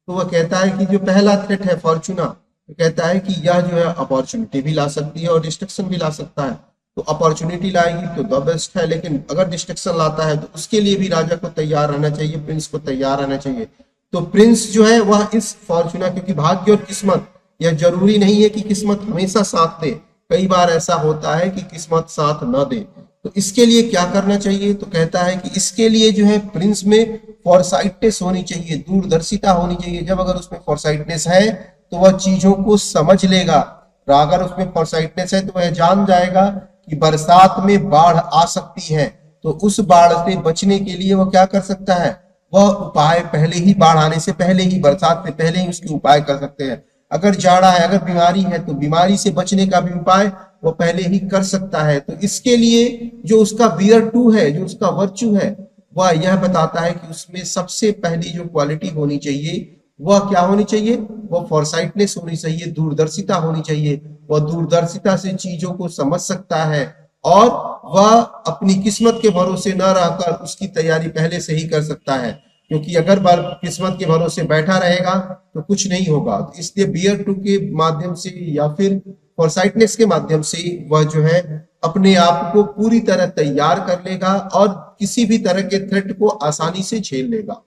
तो वह कहता है कि जो पहला थ्रेट है फॉर्चूना, तो कहता है कि यह जो है अपॉर्चुनिटी भी ला सकती है और डिस्ट्रक्शन भी ला सकता है। तो अपॉर्चुनिटी लाएगी तो द बेस्ट है, लेकिन अगर डिस्ट्रक्शन लाता है तो उसके लिए भी राजा को तैयार रहना चाहिए, प्रिंस को तैयार रहना चाहिए। तो प्रिंस जो है वह इस फॉर्चूना, क्योंकि भाग्य और किस्मत, यह जरूरी नहीं है कि किस्मत हमेशा साथ दे, कई बार ऐसा होता है कि किस्मत साथ न दे। तो इसके लिए क्या करना चाहिए? तो कहता है कि इसके लिए जो है प्रिंस में फॉरसाइटनेस होनी चाहिए, दूरदर्शिता होनी चाहिए। जब अगर उसमें फॉरसाइटनेस है तो वह चीजों को समझ लेगा। अगर उसमें फॉरसाइटनेस है तो वह जान जाएगा कि बरसात में बाढ़ आ सकती है, तो उस बाढ़ से बचने के लिए वह क्या कर सकता है? वह उपाय पहले ही, बाढ़ आने से पहले ही, बरसात से पहले ही उसके उपाय कर सकते हैं। अगर जाड़ा है, अगर बीमारी है, तो बीमारी से बचने का भी उपाय वो पहले ही कर सकता है। तो इसके लिए जो उसका वियर टू है, जो उसका वर्च्यू है, वह यह बताता है कि उसमें सबसे पहली जो क्वालिटी होनी चाहिए वह क्या होनी चाहिए? वह फॉरसाइटनेस होनी चाहिए, दूरदर्शिता होनी चाहिए। वह दूरदर्शिता से चीजों को समझ सकता है और वह अपनी किस्मत के भरोसे न रहकर उसकी तैयारी पहले से ही कर सकता है। क्योंकि अगर किस्मत के भरोसे बैठा रहेगा तो कुछ नहीं होगा। तो इसलिए बियर टू के माध्यम से या फिर फॉरसाइटनेस के माध्यम से वह जो है अपने आप को पूरी तरह तैयार कर लेगा और किसी भी तरह के थ्रेट को आसानी से झेल लेगा।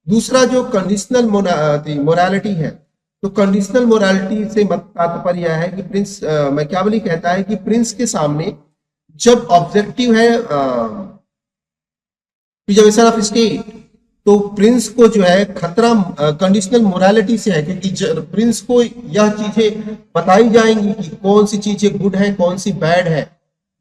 दूसरा जो कंडीशनल मोरालिटी है, तो कंडीशनल मोरालिटी से मत तात्पर्य यह है कि प्रिंस मैकियावेली कहता है कि प्रिंस के सामने जब ऑब्जेक्टिव है प्रिजर्वेशन ऑफ स्टेट, तो प्रिंस को जो है खतरा कंडीशनल मोरालिटी से है। क्योंकि प्रिंस को यह चीजें बताई जाएंगी कि कौन सी चीजें गुड है, कौन सी बैड है।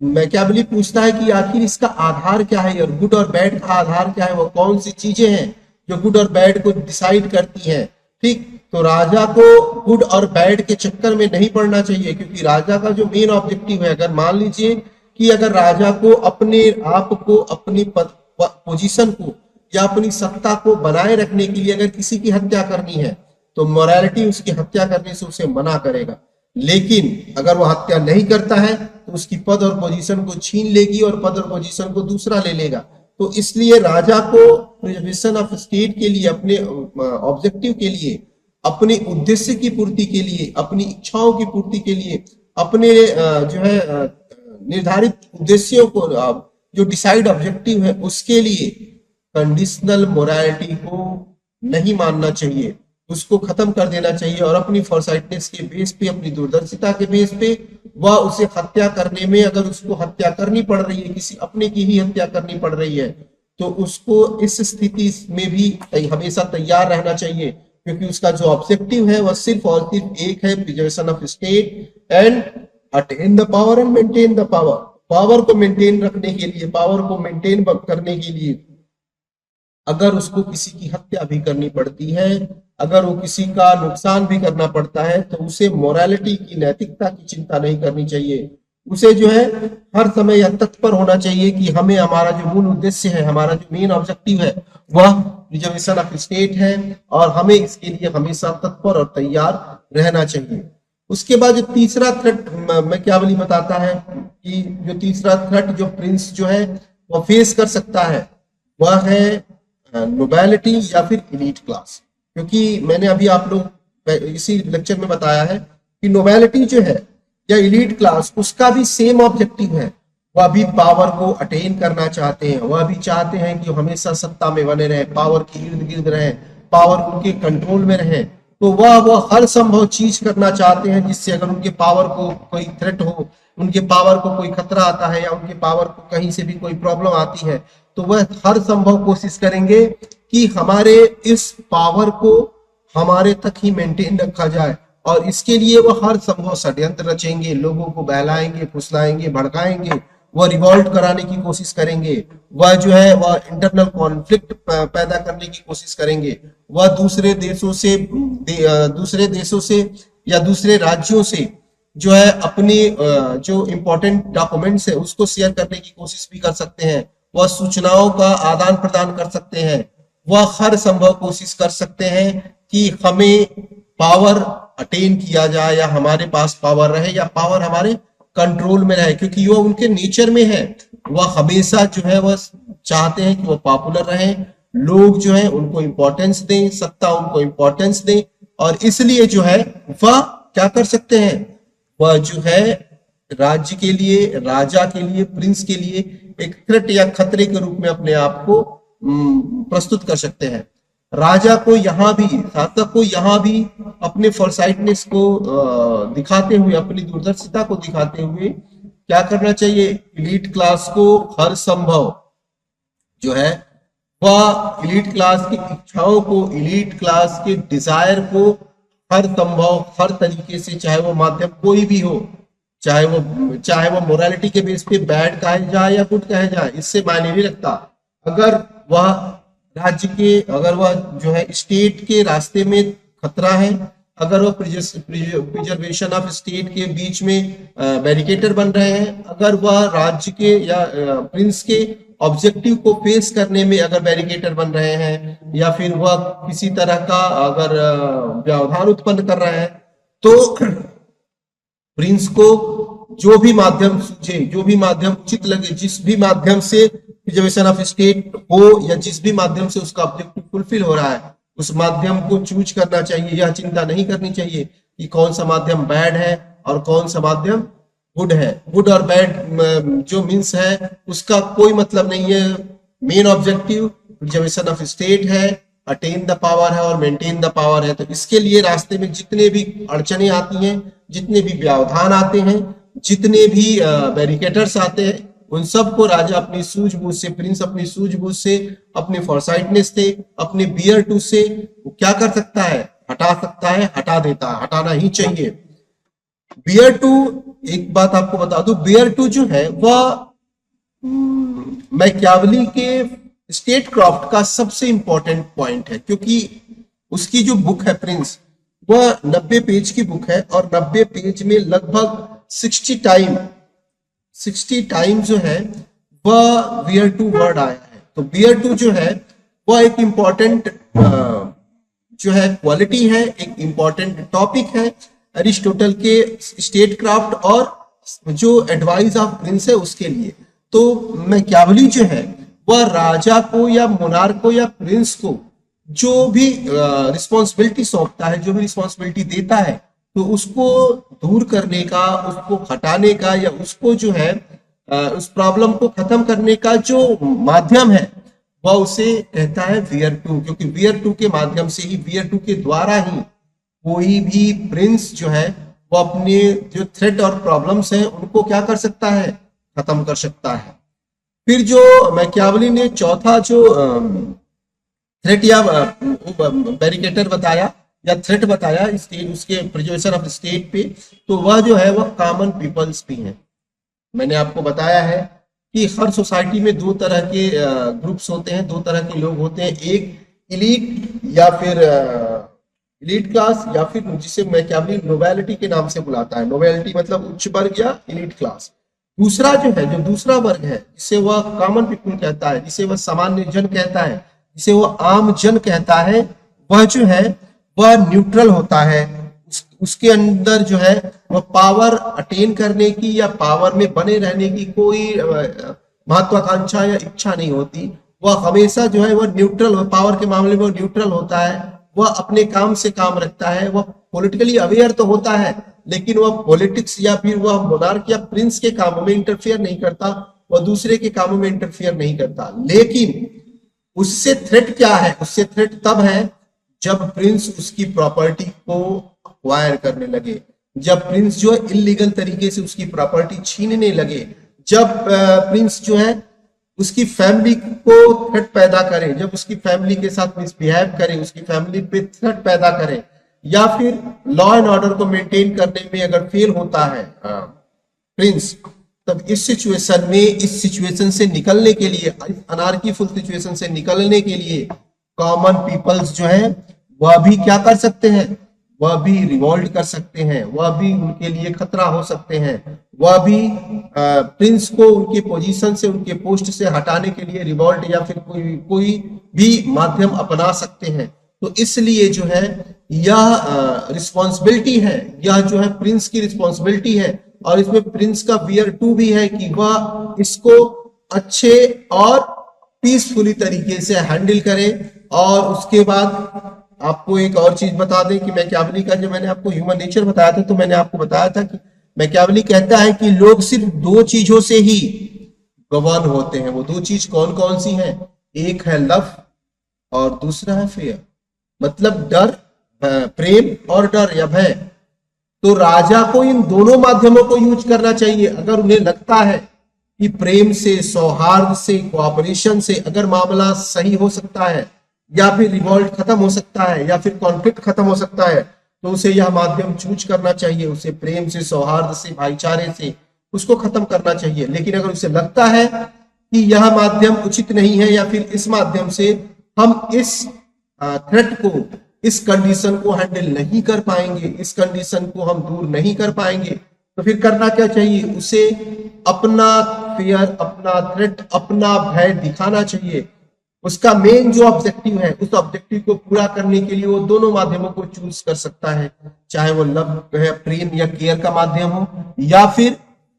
मैकियावेली पूछता है कि आखिर इसका आधार क्या है और गुड और बैड का आधार क्या है, वो कौन सी चीजें हैं जो गुड और बैड को डिसाइड करती हैं। ठीक, तो राजा को गुड और बैड के चक्कर में नहीं पड़ना चाहिए, क्योंकि राजा का जो मेन ऑब्जेक्टिव है, अगर मान लीजिए कि अगर राजा को अपने आप को, अपनी पोजीशन को या अपनी सत्ता को बनाए रखने के लिए अगर किसी की हत्या करनी है, तो मोरालिटी उसकी हत्या करने से उसे मना करेगा। लेकिन अगर वह हत्या नहीं करता है तो उसकी पद और पोजीशन को छीन लेगी और पद और पोजीशन को दूसरा ले लेगा। तो इसलिए राजा को प्रिजर्वेशन ऑफ स्टेट के लिए, अपने ऑब्जेक्टिव के लिए, अपने उद्देश्य की पूर्ति के लिए, अपनी इच्छाओं की पूर्ति के लिए, अपने जो है निर्धारित उद्देश्यों को, जो डिसाइड ऑब्जेक्टिव है, उसके लिए कंडीशनल मोरालिटी को नहीं मानना चाहिए, उसको खत्म कर देना चाहिए। और अपनी फॉरसाइटनेस के बेस पे, अपनी दूरदर्शिता के बेस पे वह उसे हत्या करने में, अगर उसको हत्या करनी पड़ रही है, किसी अपने की ही हत्या करनी पड़ रही है, तो उसको इस स्थिति में भी हमेशा तैयार रहना चाहिए। क्योंकि उसका जो ऑब्जेक्टिव है वह सिर्फ और सिर्फ एक है, preservation of state and attain the power and maintain the power. Power को मेंटेन रखने के लिए, पावर को मेंटेन करने के लिए अगर उसको किसी की हत्या भी करनी पड़ती है, अगर वो किसी का नुकसान भी करना पड़ता है, तो उसे मोरालिटी की, नैतिकता की चिंता नहीं करनी चाहिए। उसे जो है हर समय यह तत्पर होना चाहिए कि हमें, हमारा जो मूल उद्देश्य है, हमारा जो मेन ऑब्जेक्टिव है, वह रिजर्वेशन ऑफ स्टेट है, और हमें इसके लिए हमेशा तत्पर और तैयार रहना चाहिए। उसके बाद जो तीसरा थ्रेट मैकियावेली बताता है कि जो तीसरा थ्रेट जो प्रिंस जो है वो फेस कर सकता है, वह है नोबेलिटी या फिर इलीट क्लास। क्योंकि मैंने अभी आप लोग इसी लेक्चर में बताया है कि नोबेलिटी जो है या इलीट क्लास, उसका भी सेम ऑब्जेक्टिव है। वह भी पावर को अटेन करना चाहते हैं, वह भी चाहते हैं कि हमेशा सत्ता में बने रहे, पावर के इर्द गिर्द रहे, पावर उनके कंट्रोल में रहे। तो वह हर संभव चीज करना चाहते हैं जिससे अगर उनके पावर को कोई थ्रेट हो, उनके पावर को कोई खतरा आता है, या उनके पावर को कहीं से भी कोई प्रॉब्लम आती है, तो वह हर संभव कोशिश करेंगे कि हमारे इस पावर को हमारे तक ही मेंटेन रखा जाए। और इसके लिए वह हर संभव षड्यंत्र रचेंगे, लोगों को बहलाएंगे, फुसलाएंगे, भड़काएंगे, वह रिवॉल्ट कराने की कोशिश करेंगे, वह जो है वह इंटरनल कॉन्फ्लिक्ट पैदा करने की कोशिश करेंगे, वह दूसरे देशों से या दूसरे राज्यों से जो है अपनी जो इम्पोर्टेंट डॉक्यूमेंट्स है उसको शेयर करने की कोशिश भी कर सकते हैं, वह सूचनाओं का आदान प्रदान कर सकते हैं, वह हर संभव कोशिश कर सकते हैं कि हमें पावर अटेन किया जाए, या हमारे पास पावर रहे, या पावर हमारे कंट्रोल में रहे, क्योंकि वो उनके नेचर में है। वह हमेशा जो है वह चाहते हैं कि वह पॉपुलर रहे, लोग जो है उनको इंपॉर्टेंस दें, सत्ता उनको इंपॉर्टेंस दें, और इसलिए जो है वह क्या कर सकते हैं, वह जो है राज्य के लिए, राजा के लिए, प्रिंस के लिए एक थ्रेट या खतरे के रूप में अपने आप को प्रस्तुत कर सकते हैं। राजा को यहाँ भी, शासक को यहाँ भी अपने फॉरसाइटनेस को दिखाते हुए, अपनी दूरदर्शिता को दिखाते हुए क्या करना चाहिए, इलीट क्लास को हर संभव जो है वह इलीट क्लास की इच्छाओं को, इलीट क्लास के डिजायर को हर संभव, हर तरीके से, चाहे वो माध्यम कोई भी हो, चाहे वो मोरालिटी के बेस पे बैड कहे जाए या गुड कहे जाए, इससे मायने नहीं रखता। अगर वह अगर वह जो है स्टेट के रास्ते में खतरा है, अगर वह प्रिजर्वेशन ऑफ स्टेट के बीच में बैरिकेटर बन रहे हैं, अगर वह राज्य के या प्रिंस के ऑब्जेक्टिव को फेस करने में अगर बैरिकेटर बन रहे हैं, या फिर वह किसी तरह का अगर व्यवधान उत्पन्न कर रहे हैं, तो प्रिंस को जो भी माध्यम सूझे, जो भी माध्यम उचित लगे, जिस भी माध्यम से प्रिजर्वेशन ऑफ स्टेट हो, या जिस भी माध्यम से उसका ऑब्जेक्टिव फुलफिल हो रहा है, उस माध्यम को चूज करना चाहिए। यह चिंता नहीं करनी चाहिए कि कौन सा माध्यम बैड है और कौन सा माध्यम गुड है। गुड और बैड जो मीन्स है उसका कोई मतलब नहीं है। Main objective preservation of state है, अटेन द पावर है और मेंटेन द पावर है। तो इसके लिए रास्ते में जितने भी अड़चने आती हैं, जितने भी व्यवधान आते हैं, जितने भी बैरिकेटर्स आते हैं, उन सबको राजा अपनी सूझबूझ से, प्रिंस अपनी सूझबूझ से, अपने फॉरसाइटनेस से, अपने बियर टू से क्या कर सकता है, हटा सकता है, हटा देता है, हटाना ही चाहिए। बियर टू, एक बात आपको बता दूं, बियर टू जो है वह मैकियावेली के स्टेट क्राफ्ट का सबसे इंपॉर्टेंट पॉइंट है, क्योंकि उसकी जो बुक है प्रिंस, वह 90 पेज की बुक है, और 90 पेज में लगभग 60 टाइम जो है वह बियर टू वर्ड आया है। तो बियर टू जो है वह एक इंपॉर्टेंट जो है क्वालिटी है, एक इंपॉर्टेंट टॉपिक है एरिस्टोटल के स्टेट क्राफ्ट और जो एडवाइस ऑफ प्रिंस है उसके लिए। तो मैकियावेली जो है वह राजा को या मोनार्क को या प्रिंस को जो भी रिस्पॉन्सिबिलिटी सौंपता है, जो भी रिस्पॉन्सिबिलिटी देता है, तो उसको दूर करने का, उसको हटाने का, या उसको जो है उस प्रॉब्लम को खत्म करने का जो माध्यम है वह उसे कहता है बियर टू। क्योंकि बियर टू के माध्यम से ही, बियर टू के द्वारा ही कोई भी प्रिंस जो है वो अपने जो थ्रेट और प्रॉब्लम्स हैं उनको क्या कर सकता है, खत्म कर सकता है। फिर जो मैकियावेली ने चौथा जो थ्रेट या बैरिकेटर बताया या थ्रेट बताया स्टेट, उसके प्रिजर्वेशन ऑफ स्टेट पे, तो वह जो है वह कॉमन पीपल्स भी है। मैंने आपको बताया है कि हर सोसाइटी में दो तरह के ग्रुप्स होते हैं, दो तरह के लोग होते हैं, एक इलीट या फिर इलीट क्लास, या फिर जिसे मैकियावेली नोबेलिटी के नाम से बुलाता है। नोबेलिटी मतलब उच्च वर्ग या इलीट क्लास। दूसरा जो है, जो दूसरा वर्ग है, जिसे वह कॉमन पीपल कहता है, जिसे वह सामान्य जन कहता है, जिसे वह आम जन कहता है, वह जो है वह न्यूट्रल होता है। उसके अंदर जो है वह पावर अटेन करने की या पावर में बने रहने की कोई महत्वाकांक्षा या इच्छा नहीं होती। वह हमेशा जो है वह न्यूट्रल, पावर के मामले में न्यूट्रल होता है। वह अपने काम से काम रखता है। वह पॉलिटिकली अवेयर तो होता है, लेकिन वह पॉलिटिक्स या फिर वह मोनार्क या प्रिंस के कामों में इंटरफेयर नहीं करता, वह दूसरे के कामों में इंटरफेयर नहीं करता। लेकिन उससे थ्रेट क्या है? उससे थ्रेट तब है जब प्रिंस उसकी प्रॉपर्टी को अक्वायर करने लगे, जब प्रिंस जो है इलीगल तरीके से उसकी प्रॉपर्टी छीनने लगे, जब प्रिंस जो है उसकी फैमिली को थ्रेट पैदा करे, जब उसकी फैमिली के साथ मिसबिहेव करे, उसकी फैमिली पे थ्रेट पैदा करे, या फिर लॉ एंड ऑर्डर को मेंटेन करने में अगर फेल होता है प्रिंस, तब इस सिचुएशन में, इस सिचुएशन से निकलने के लिए, अनार्कीफुल सिचुएशन से निकलने के लिए कॉमन पीपल्स जो है वह भी क्या कर सकते हैं? वह भी रिवॉल्ट कर सकते हैं, वह भी उनके लिए खतरा हो सकते हैं, वह भी प्रिंस को उनके पोजीशन से, उनके पोस्ट से हटाने के लिए रिवॉल्ट या फिर कोई भी माध्यम अपना सकते हैं। तो इसलिए जो है यह रिस्पॉन्सिबिलिटी है, यह जो है प्रिंस की रिस्पॉन्सिबिलिटी है, और इसमें प्रिंस का वियर टू भी है कि वह इसको अच्छे और पीसफुली तरीके से हैंडल करे। और उसके बाद आपको एक और चीज बता दें कि मैकियावेली का, जो मैंने आपको ह्यूमन नेचर बताया था, तो मैंने आपको बताया था कि मैकियावेली कहता है कि लोग सिर्फ दो चीजों से ही गवर्न होते हैं। वो दो चीज कौन कौन सी हैं? एक है लव और दूसरा है फेयर, मतलब डर, प्रेम और डर या भय। तो राजा को इन दोनों माध्यमों को यूज करना चाहिए। अगर उन्हें लगता है कि प्रेम से, सौहार्द से, कोऑपरेशन से अगर मामला सही हो सकता है, या फिर रिवॉल्ट खत्म हो सकता है, या फिर कॉन्फ्लिक्ट खत्म हो सकता है, तो उसे यह माध्यम चूज करना चाहिए। उसे प्रेम से, सौहार्द से, भाईचारे से उसको खत्म करना चाहिए। लेकिन अगर उसे लगता है कि यह माध्यम उचित नहीं है, या फिर इस माध्यम से हम इस थ्रेट को, इस कंडीशन को हैंडल नहीं कर पाएंगे, इस कंडीशन को हम दूर नहीं कर पाएंगे, तो फिर करना क्या चाहिए? उसे अपना फियर, अपना थ्रेट, अपना भय दिखाना चाहिए। उसका मेन जो ऑब्जेक्टिव है, उस ऑब्जेक्टिव को पूरा करने के लिए वो दोनों माध्यमों को चूज कर सकता है, चाहे वो लव है, प्रेम या केयर का माध्यम हो, या फिर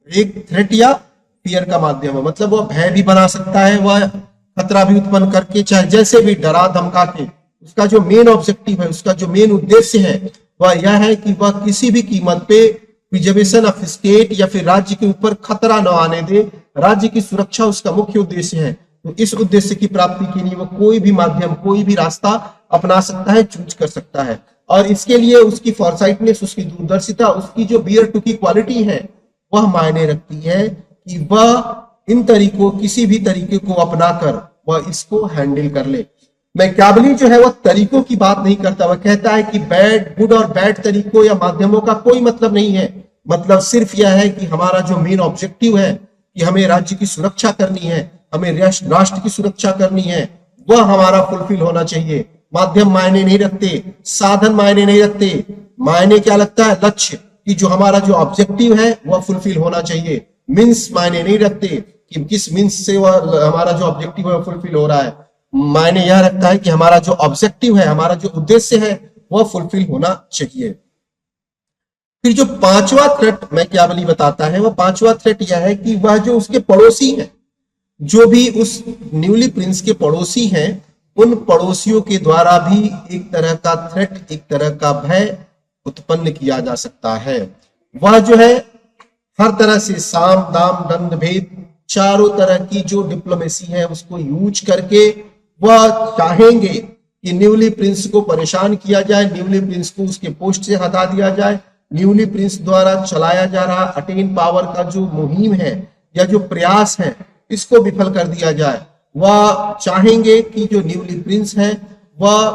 एक थ्रेट या फियर का माध्यम हो। मतलब वो भय भी बना सकता है, वह खतरा भी उत्पन्न करके, चाहे जैसे भी डरा धमका के। उसका जो मेन ऑब्जेक्टिव है, उसका जो मेन उद्देश्य है, वह यह है कि वह किसी भी कीमत पे प्रिजर्वेशन ऑफ स्टेट या फिर राज्य के ऊपर खतरा न आने दे। राज्य की सुरक्षा उसका मुख्य उद्देश्य है। तो इस उद्देश्य की प्राप्ति के लिए वो कोई भी माध्यम, कोई भी रास्ता अपना सकता है, चूज कर सकता है। और इसके लिए उसकी फॉरसाइटनेस, उसकी दूरदर्शिता, उसकी जो बियर टू की क्वालिटी है, वह मायने रखती है कि वह इन तरीकों, किसी भी तरीके को अपनाकर वह इसको हैंडल कर ले। मैकियावेली जो है वह तरीकों की बात नहीं करता। वह कहता है कि गुड और बैड तरीकों या माध्यमों का कोई मतलब नहीं है। मतलब सिर्फ यह है कि हमारा जो मेन ऑब्जेक्टिव है कि हमें राज्य की सुरक्षा करनी है, हमें राष्ट्र की सुरक्षा करनी है, वह हमारा फुलफिल होना चाहिए। माध्यम मायने नहीं रखते, साधन मायने नहीं रखते। मायने क्या लगता है? लक्ष्य, कि जो हमारा जो ऑब्जेक्टिव है वह फुलफिल होना चाहिए। मीन्स मायने नहीं रखते कि किस मीन्स से वह हमारा जो ऑब्जेक्टिव है वह फुलफिल हो रहा है। मायने यह रखता है कि हमारा जो ऑब्जेक्टिव है, हमारा जो उद्देश्य है, वह फुलफिल होना चाहिए। फिर जो पांचवा थ्रेट मैकियावेली बताता है, वह पांचवा थ्रेट यह है कि वह जो उसके पड़ोसी हैं, जो भी उस न्यूली प्रिंस के पड़ोसी हैं, उन पड़ोसियों के द्वारा भी एक तरह का थ्रेट, एक तरह का भय उत्पन्न किया जा सकता है। वह जो है हर तरह से साम दाम दंड भेद, चारों तरह की जो डिप्लोमेसी है उसको यूज करके वह चाहेंगे कि न्यूली प्रिंस को परेशान किया जाए, न्यूली प्रिंस को उसके पोस्ट से हटा दिया जाए, न्यूली प्रिंस द्वारा चलाया जा रहा अटेन पावर का जो मुहिम है या जो प्रयास है, इसको विफल कर दिया जाए। वह चाहेंगे कि जो न्यूली प्रिंस है वह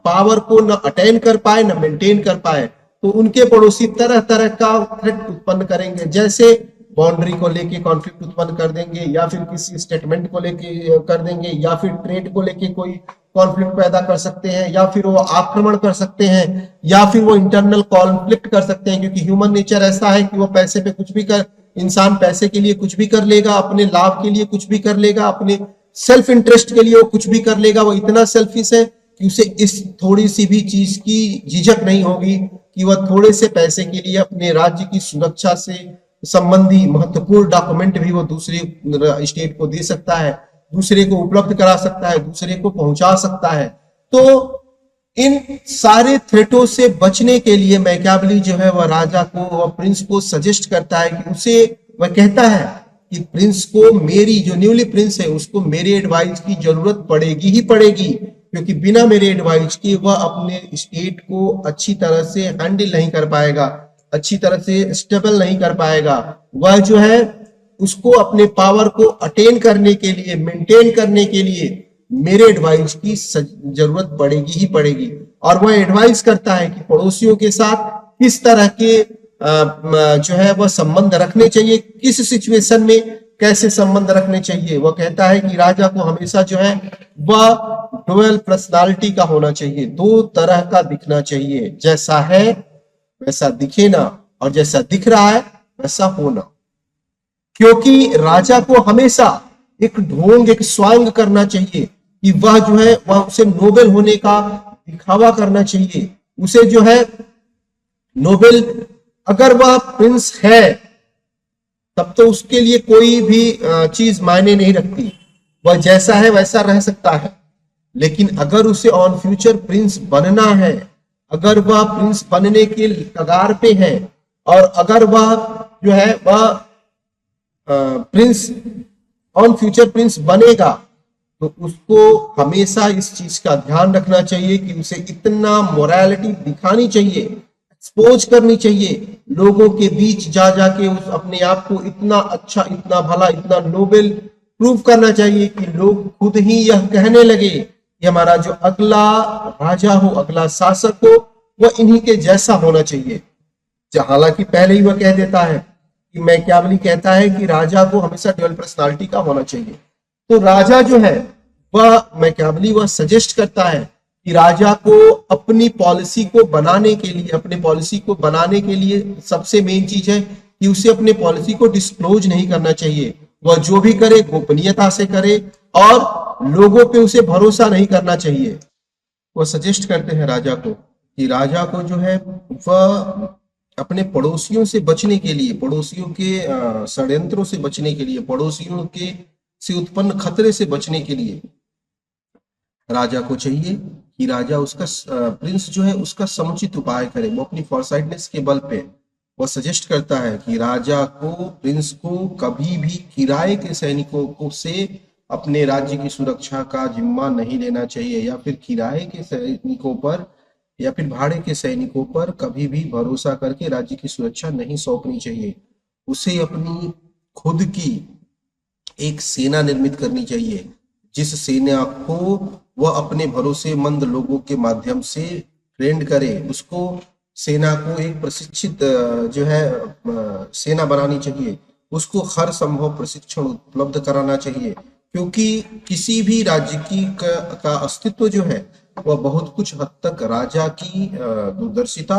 पावर को न अटेन कर पाए, न मेंटेन कर पाए। तो उनके पड़ोसी तरह तरह का थ्रेट उत्पन्न करेंगे। जैसे बाउंड्री को लेके कॉन्फ्लिक्ट उत्पन्न कर देंगे, या फिर किसी स्टेटमेंट को लेके कर देंगे, या फिर ट्रेड को लेके कोई कॉन्फ्लिक्ट पैदा कर सकते हैं, या फिर वो आक्रमण कर सकते हैं, या फिर वो इंटरनल कॉन्फ्लिक्ट कर सकते हैं। क्योंकि ह्यूमन नेचर ऐसा है कि वो पैसे पे कुछ भी कर, इंसान पैसे के लिए कुछ भी कर लेगा, अपने लाभ के लिए कुछ भी कर लेगा, अपने सेल्फ इंटरेस्ट के लिए वो कुछ भी कर लेगा। वो इतना सेल्फिश है कि उसे इस थोड़ी सी भी चीज की झिझक नहीं होगी कि वह थोड़े से पैसे के लिए अपने राज्य की सुरक्षा से संबंधी महत्वपूर्ण डॉक्यूमेंट भी वो दूसरे स्टेट को दे सकता है, दूसरे को उपलब्ध करा सकता है, दूसरे को पहुंचा सकता है। तो इन सारे थ्रेटों से बचने के लिए मैकियावेली जो है वह राजा को, वह प्रिंस को सजेस्ट करता है कि उसे, वह कहता है कि प्रिंस को, मेरी जो न्यूली प्रिंस है उसको मेरे एडवाइस की जरूरत पड़ेगी ही पड़ेगी, क्योंकि बिना मेरे एडवाइस के वह अपने स्टेट को अच्छी तरह से हैंडल नहीं कर पाएगा, अच्छी तरह से स्टेबल नहीं कर पाएगा। वह जो है उसको अपने पावर को अटेन करने के लिए, मेंटेन करने के लिए मेरे एडवाइस की जरूरत पड़ेगी ही पड़ेगी। और वह एडवाइस करता है कि पड़ोसियों के साथ किस तरह के जो है वह संबंध रखने चाहिए, किस सिचुएशन में कैसे संबंध रखने चाहिए। वह कहता है कि राजा को हमेशा जो है वह डुअल पर्सनालिटी का होना चाहिए, दो तरह का दिखना चाहिए, जैसा है वैसा दिखे ना, और जैसा दिख रहा है वैसा होना। क्योंकि राजा को हमेशा एक ढोंग, एक स्वांग करना चाहिए कि वह जो है वह उसे नोबेल होने का दिखावा करना चाहिए, उसे जो है नोबेल, अगर वह प्रिंस है तब तो उसके लिए कोई भी चीज मायने नहीं रखती, वह जैसा है वैसा रह सकता है। लेकिन अगर उसे ऑन फ्यूचर प्रिंस बनना है, अगर वह प्रिंस बनने के कगार पे है, और अगर वह जो है वह प्रिंस ऑन फ्यूचर प्रिंस बनेगा, तो उसको हमेशा इस चीज का ध्यान रखना चाहिए कि उसे इतना मोरालिटी दिखानी चाहिए, एक्सपोज करनी चाहिए, लोगों के बीच जा जाके उस अपने आप को इतना अच्छा, इतना भला, इतना नोबेल प्रूव करना चाहिए कि लोग खुद ही यह कहने लगे कि हमारा जो अगला राजा हो, अगला शासक हो, वह इन्हीं के जैसा होना चाहिए। हालांकि पहले ही वह कह देता है कि मैकियावेली कहता है कि राजा को हमेशा डुअल पर्सनालिटी का होना चाहिए। तो राजा जो है वह, मैकियावेली वह सजेस्ट करता है कि राजा को अपनी पॉलिसी को बनाने के लिए, अपने पॉलिसी को बनाने के लिए सबसे मेन चीज है कि उसे अपने पॉलिसी को डिस्क्लोज नहीं करना चाहिए। वह जो भी करे गोपनीयता से करे, और लोगों पे उसे भरोसा नहीं करना चाहिए। वह सजेस्ट करते हैं राजा को कि राजा को जो है वह अपने पड़ोसियों से बचने के लिए, पड़ोसियों के षड्यंत्रों से बचने के लिए, पड़ोसियों के से उत्पन्न खतरे से बचने के लिए राजा को चाहिए कि राजा, उसका प्रिंस जो है उसका समुचित उपाय करे। वो अपनी फॉरसाइटनेस के बल पे वह सजेस्ट करता है कि राजा को, प्रिंस को कभी भी किराए के सैनिकों को से अपने राज्य की सुरक्षा का जिम्मा नहीं लेना चाहिए, या फिर किराए के सैनिकों पर या फिर भाड़े के सैनिकों पर कभी भी भरोसा करके राज्य की सुरक्षा नहीं सौंपनी चाहिए। उसे अपनी खुद की एक सेना निर्मित करनी चाहिए, जिस सेना को वह अपने भरोसेमंद लोगों के माध्यम से ट्रेंड करे। उसको सेना को एक प्रशिक्षित जो है सेना बनानी चाहिए, उसको हर संभव प्रशिक्षण उपलब्ध कराना चाहिए, क्योंकि किसी भी राज्य का अस्तित्व जो है वह बहुत कुछ हद तक राजा की दूरदर्शिता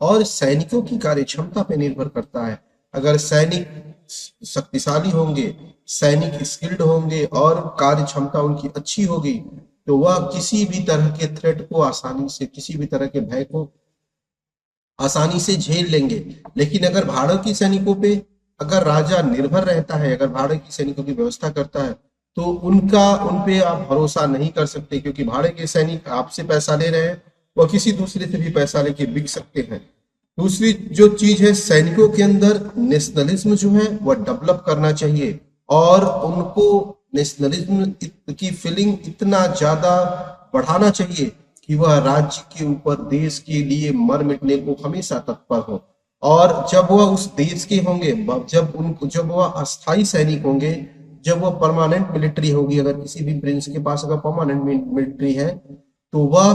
और सैनिकों की कार्यक्षमता पर निर्भर करता है। अगर सैनिक शक्तिशाली होंगे, सैनिक स्किल्ड होंगे और कार्य क्षमता उनकी अच्छी होगी, तो वह किसी भी तरह के थ्रेट को आसानी से, किसी भी तरह के भय को आसानी से झेल लेंगे। लेकिन अगर भाड़े की सैनिकों पे अगर राजा निर्भर रहता है, अगर भाड़े की सैनिकों की व्यवस्था करता है, तो उन पे आप भरोसा नहीं कर सकते, क्योंकि भाड़े के सैनिक आपसे पैसा ले रहे हैं, वह किसी दूसरे से भी पैसा लेके बिक सकते हैं। दूसरी जो चीज है, सैनिकों के अंदर नेशनलिज्म जो है वह डेवलप करना चाहिए, और उनको नेशनलिज्म की फीलिंग इतना ज्यादा बढ़ाना चाहिए कि वह राज्य के ऊपर, देश के लिए मर मिटने को हमेशा तत्पर हो। और जब वह उस देश के होंगे, जब वह अस्थायी सैनिक होंगे, जब वह परमानेंट मिलिट्री होगी, अगर किसी भी प्रिंस के पास अगर परमानेंट मिलिट्री है, तो वह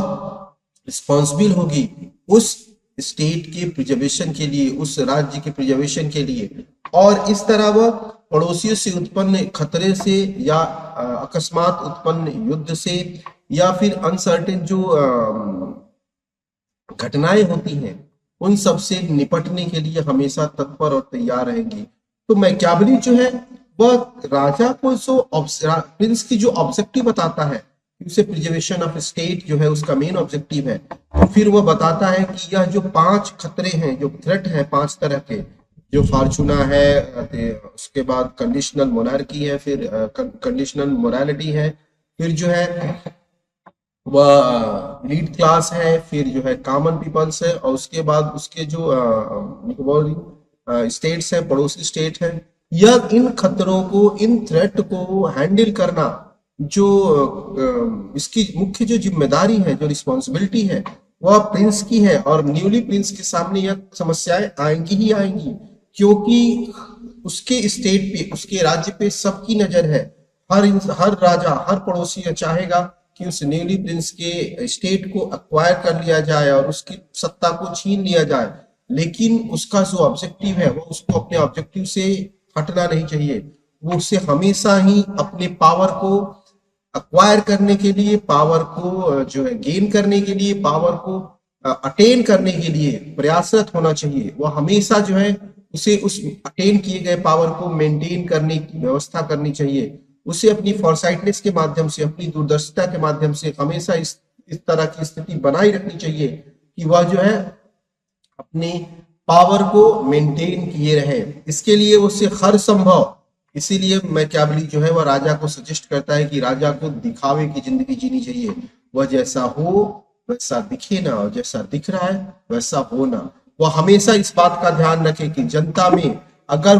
रिस्पॉन्सिबल होगी उस स्टेट के प्रिजर्वेशन के लिए, उस राज्य के प्रिजर्वेशन के लिए। और इस तरह वह पड़ोसियों से उत्पन्न खतरे से या अकस्मात उत्पन्न युद्ध से या फिर अनसर्टेन जो घटनाएं होती हैं उन सब से निपटने के लिए हमेशा तत्पर और तैयार रहेंगी। तो मैकियावेली जो है वह राजा को जो प्रिंस की जो ऑब्जेक्टिव बताता है, उसे प्रिजर्वेशन ऑफ स्टेट जो है उसका मेन ऑब्जेक्टिव है, तो फिर वह बताता है कि यह जो 5 खतरे हैं, जो थ्रेट है 5 तरह के, जो फॉर्चूना है, उसके बाद कंडीशनल मोनार्की है, फिर कंडीशनल मोरालिटी है, फिर जो है वह लीड क्लास है, फिर जो है कॉमन पीपल्स है, और उसके बाद उसके जो स्टेट्स है, पड़ोसी स्टेट है। यह इन खतरों को, इन थ्रेट को हैंडल करना जो इसकी मुख्य जो जिम्मेदारी है, जो रिस्पॉन्सिबिलिटी है, वह प्रिंस की है। और न्यूली प्रिंस के सामने यह समस्याएं आएंगी ही आएंगी, क्योंकि उसके स्टेट पे, उसके राज्य पे सबकी नजर है। हर राजा, हर पड़ोसी चाहेगा कि उस न्यूली प्रिंस के स्टेट को एक्वायर कर लिया जाए और उसकी सत्ता को छीन लिया जाए, लेकिन उसका जो ऑब्जेक्टिव है वो उसको अपने ऑब्जेक्टिव से हटना नहीं चाहिए। वो उससे हमेशा ही अपने पावर को एक्वायर करने के लिए, पावर को जो है गेन करने के लिए, पावर को अटेन करने के लिए प्रयासरत होना चाहिए। वो हमेशा जो है उसे उस अटेन किए गए पावर को मेंटेन करने की व्यवस्था करनी चाहिए। उसे अपनी फॉरसाइटनेस के माध्यम से, अपनी दूरदर्शिता के माध्यम से हमेशा इस तरह की स्थिति बनाई रखनी चाहिए कि वह जो है अपनी पावर को मेंटेन किए रहे। इसके लिए उससे हर संभव, इसीलिए मैकियावेली जो है वह राजा को सजेस्ट करता है कि राजा को दिखावे की जिंदगी जीनी चाहिए। वह जैसा हो वैसा दिखे ना, और जैसा दिख रहा है वैसा हो ना। वह हमेशा इस बात का ध्यान रखे कि जनता में अगर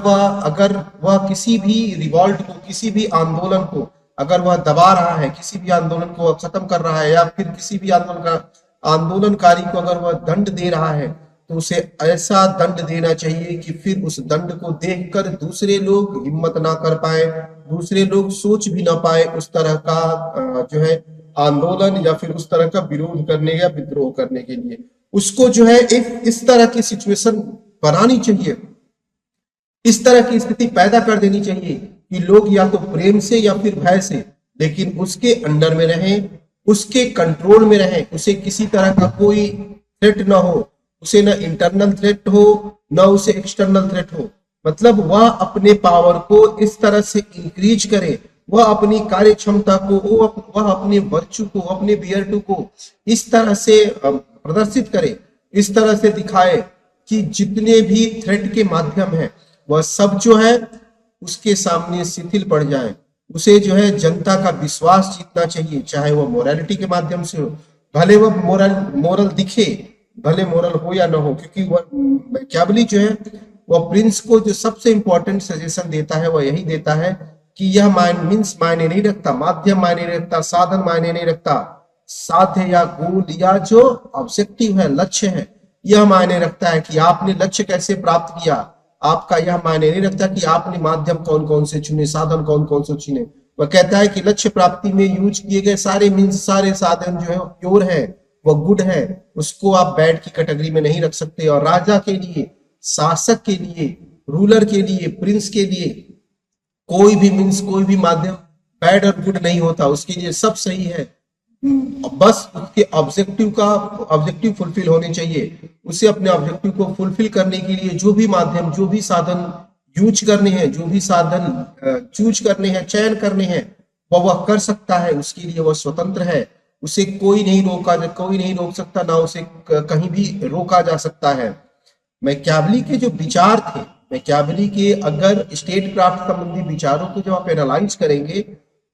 वह किसी भी रिवॉल्ट को, किसी भी आंदोलन को अगर वह दबा रहा है, किसी भी आंदोलन को खत्म कर रहा है, या फिर किसी भी आंदोलनकारी को अगर वह दंड दे रहा है, तो उसे ऐसा दंड देना चाहिए कि फिर उस दंड को देखकर दूसरे लोग हिम्मत ना कर पाए, दूसरे लोग सोच भी ना पाए उस तरह का जो है आंदोलन या फिर उस तरह का विरोध करने या विद्रोह करने के लिए। उसको जो है एक इस तरह की सिचुएशन बनानी चाहिए, इस तरह की स्थिति पैदा कर देनी चाहिए कि लोग या तो प्रेम से या फिर भय से, लेकिन उसके अंडर में रहें, उसके कंट्रोल में रहें। उसे किसी तरह का कोई थ्रेट ना हो, उसे ना इंटरनल थ्रेट हो, ना उसे एक्सटर्नल थ्रेट हो। मतलब वह अपने पावर को इस तरह से इंक्रीज करे, वह अपनी कार्य क्षमता को, वह अपने वर्चू को, अपने वियर्टू को इस तरह से प्रदर्शित करे, इस तरह से दिखाए कि जितने भी थ्रेट के माध्यम है वह सब जो है उसके सामने शिथिल पड़ जाए। उसे जो है जनता का विश्वास जीतना चाहिए, चाहे वह मोरालिटी के माध्यम से हो, भले वह मोरल दिखे, भले मोरल हो या ना हो। क्योंकि वह मैकियावेली जो है वह प्रिंस को जो सबसे इंपॉर्टेंट सजेशन देता है वह यही देता है कि यह मीन्स मायने नहीं रखता, माध्यम मायने नहीं रखता, साधन मायने नहीं रखता, साध्य या गोल या जो ऑब्जेक्टिव है, लक्ष्य है, यह मायने रखता है कि आपने लक्ष्य कैसे प्राप्त किया। आपका यह मायने नहीं रखता कि आपने माध्यम कौन कौन से चुने, साधन कौन कौन से चुने। वह कहता है कि लक्ष्य प्राप्ति में यूज किए गए सारे मीन्स, सारे साधन जो है प्योर है, वह गुड है, उसको आप बैड की कैटेगरी में नहीं रख सकते। और राजा के लिए, शासक के लिए, रूलर के लिए, प्रिंस के लिए कोई भी मीन्स, कोई भी माध्यम बैड और गुड नहीं होता, उसके लिए सब सही है। बस उसके ऑब्जेक्टिव फुलफिल होने चाहिए। उसे अपने ऑब्जेक्टिव को फुलफिल करने के लिए जो भी माध्यम, जो भी साधन यूज करने हैं, जो भी साधन चूज करने हैं, चयन करने हैं, वह कर सकता है। उसके लिए वह स्वतंत्र है, उसे कोई नहीं रोक सकता, ना उसे कहीं भी रोका जा सकता है। मैकियावेली के जो विचार थे, मैकियावेली के अगर स्टेट क्राफ्ट संबंधी विचारों को जब आप एनालाइज करेंगे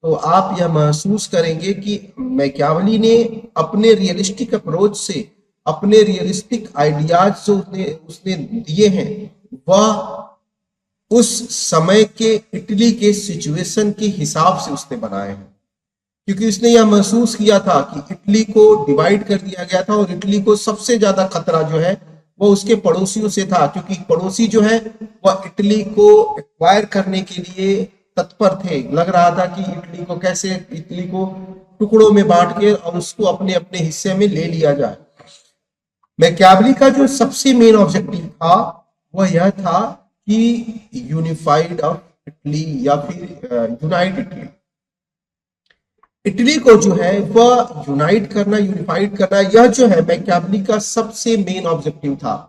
तो आप यह महसूस करेंगे कि मैकियावेली ने अपने रियलिस्टिक अप्रोच से, अपने रियलिस्टिक आइडियाज जो उसने दिए हैं, वह उस समय के इटली के सिचुएशन के हिसाब से उसने बनाए हैं। क्योंकि उसने यह महसूस किया था कि इटली को डिवाइड कर दिया गया था और इटली को सबसे ज्यादा खतरा जो है वो उसके पड़ोसियों से था। क्योंकि पड़ोसी जो है वह इटली को एक्वायर करने के लिए तत्पर थे। लग रहा था कि इटली को टुकड़ों में बांट के और उसको अपने अपने हिस्से में ले लिया जाए। मैकियावेली का जो सबसे मेन ऑब्जेक्टिव था वह यह था कि यूनिफाइड ऑफ इटली या फिर यूनाइट इटली। इटली को जो है वह यूनाइट करना, यूनिफाइड करना, यह जो है मैकियावेली का सबसे मेन ऑब्जेक्टिव था।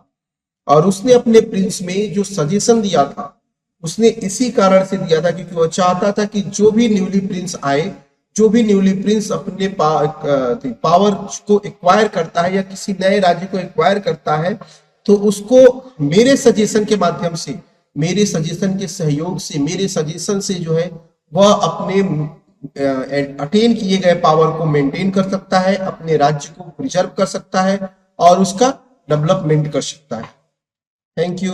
और उसने अपने प्रिंस में जो सजेशन दिया था, उसने इसी कारण से दिया था क्योंकि वह चाहता था कि जो भी न्यूली प्रिंस आए, जो भी न्यूली प्रिंस अपने पावर को एक्वायर करता है या किसी नए राज्य को एक्वायर करता है, तो उसको मेरे सजेशन के माध्यम से, मेरे सजेशन के सहयोग से, मेरे सजेशन से जो है वह अपने अटेन किए गए पावर को मेंटेन कर सकता है, अपने राज्य को प्रिजर्व कर सकता है और उसका डेवलपमेंट कर सकता है। Thank you.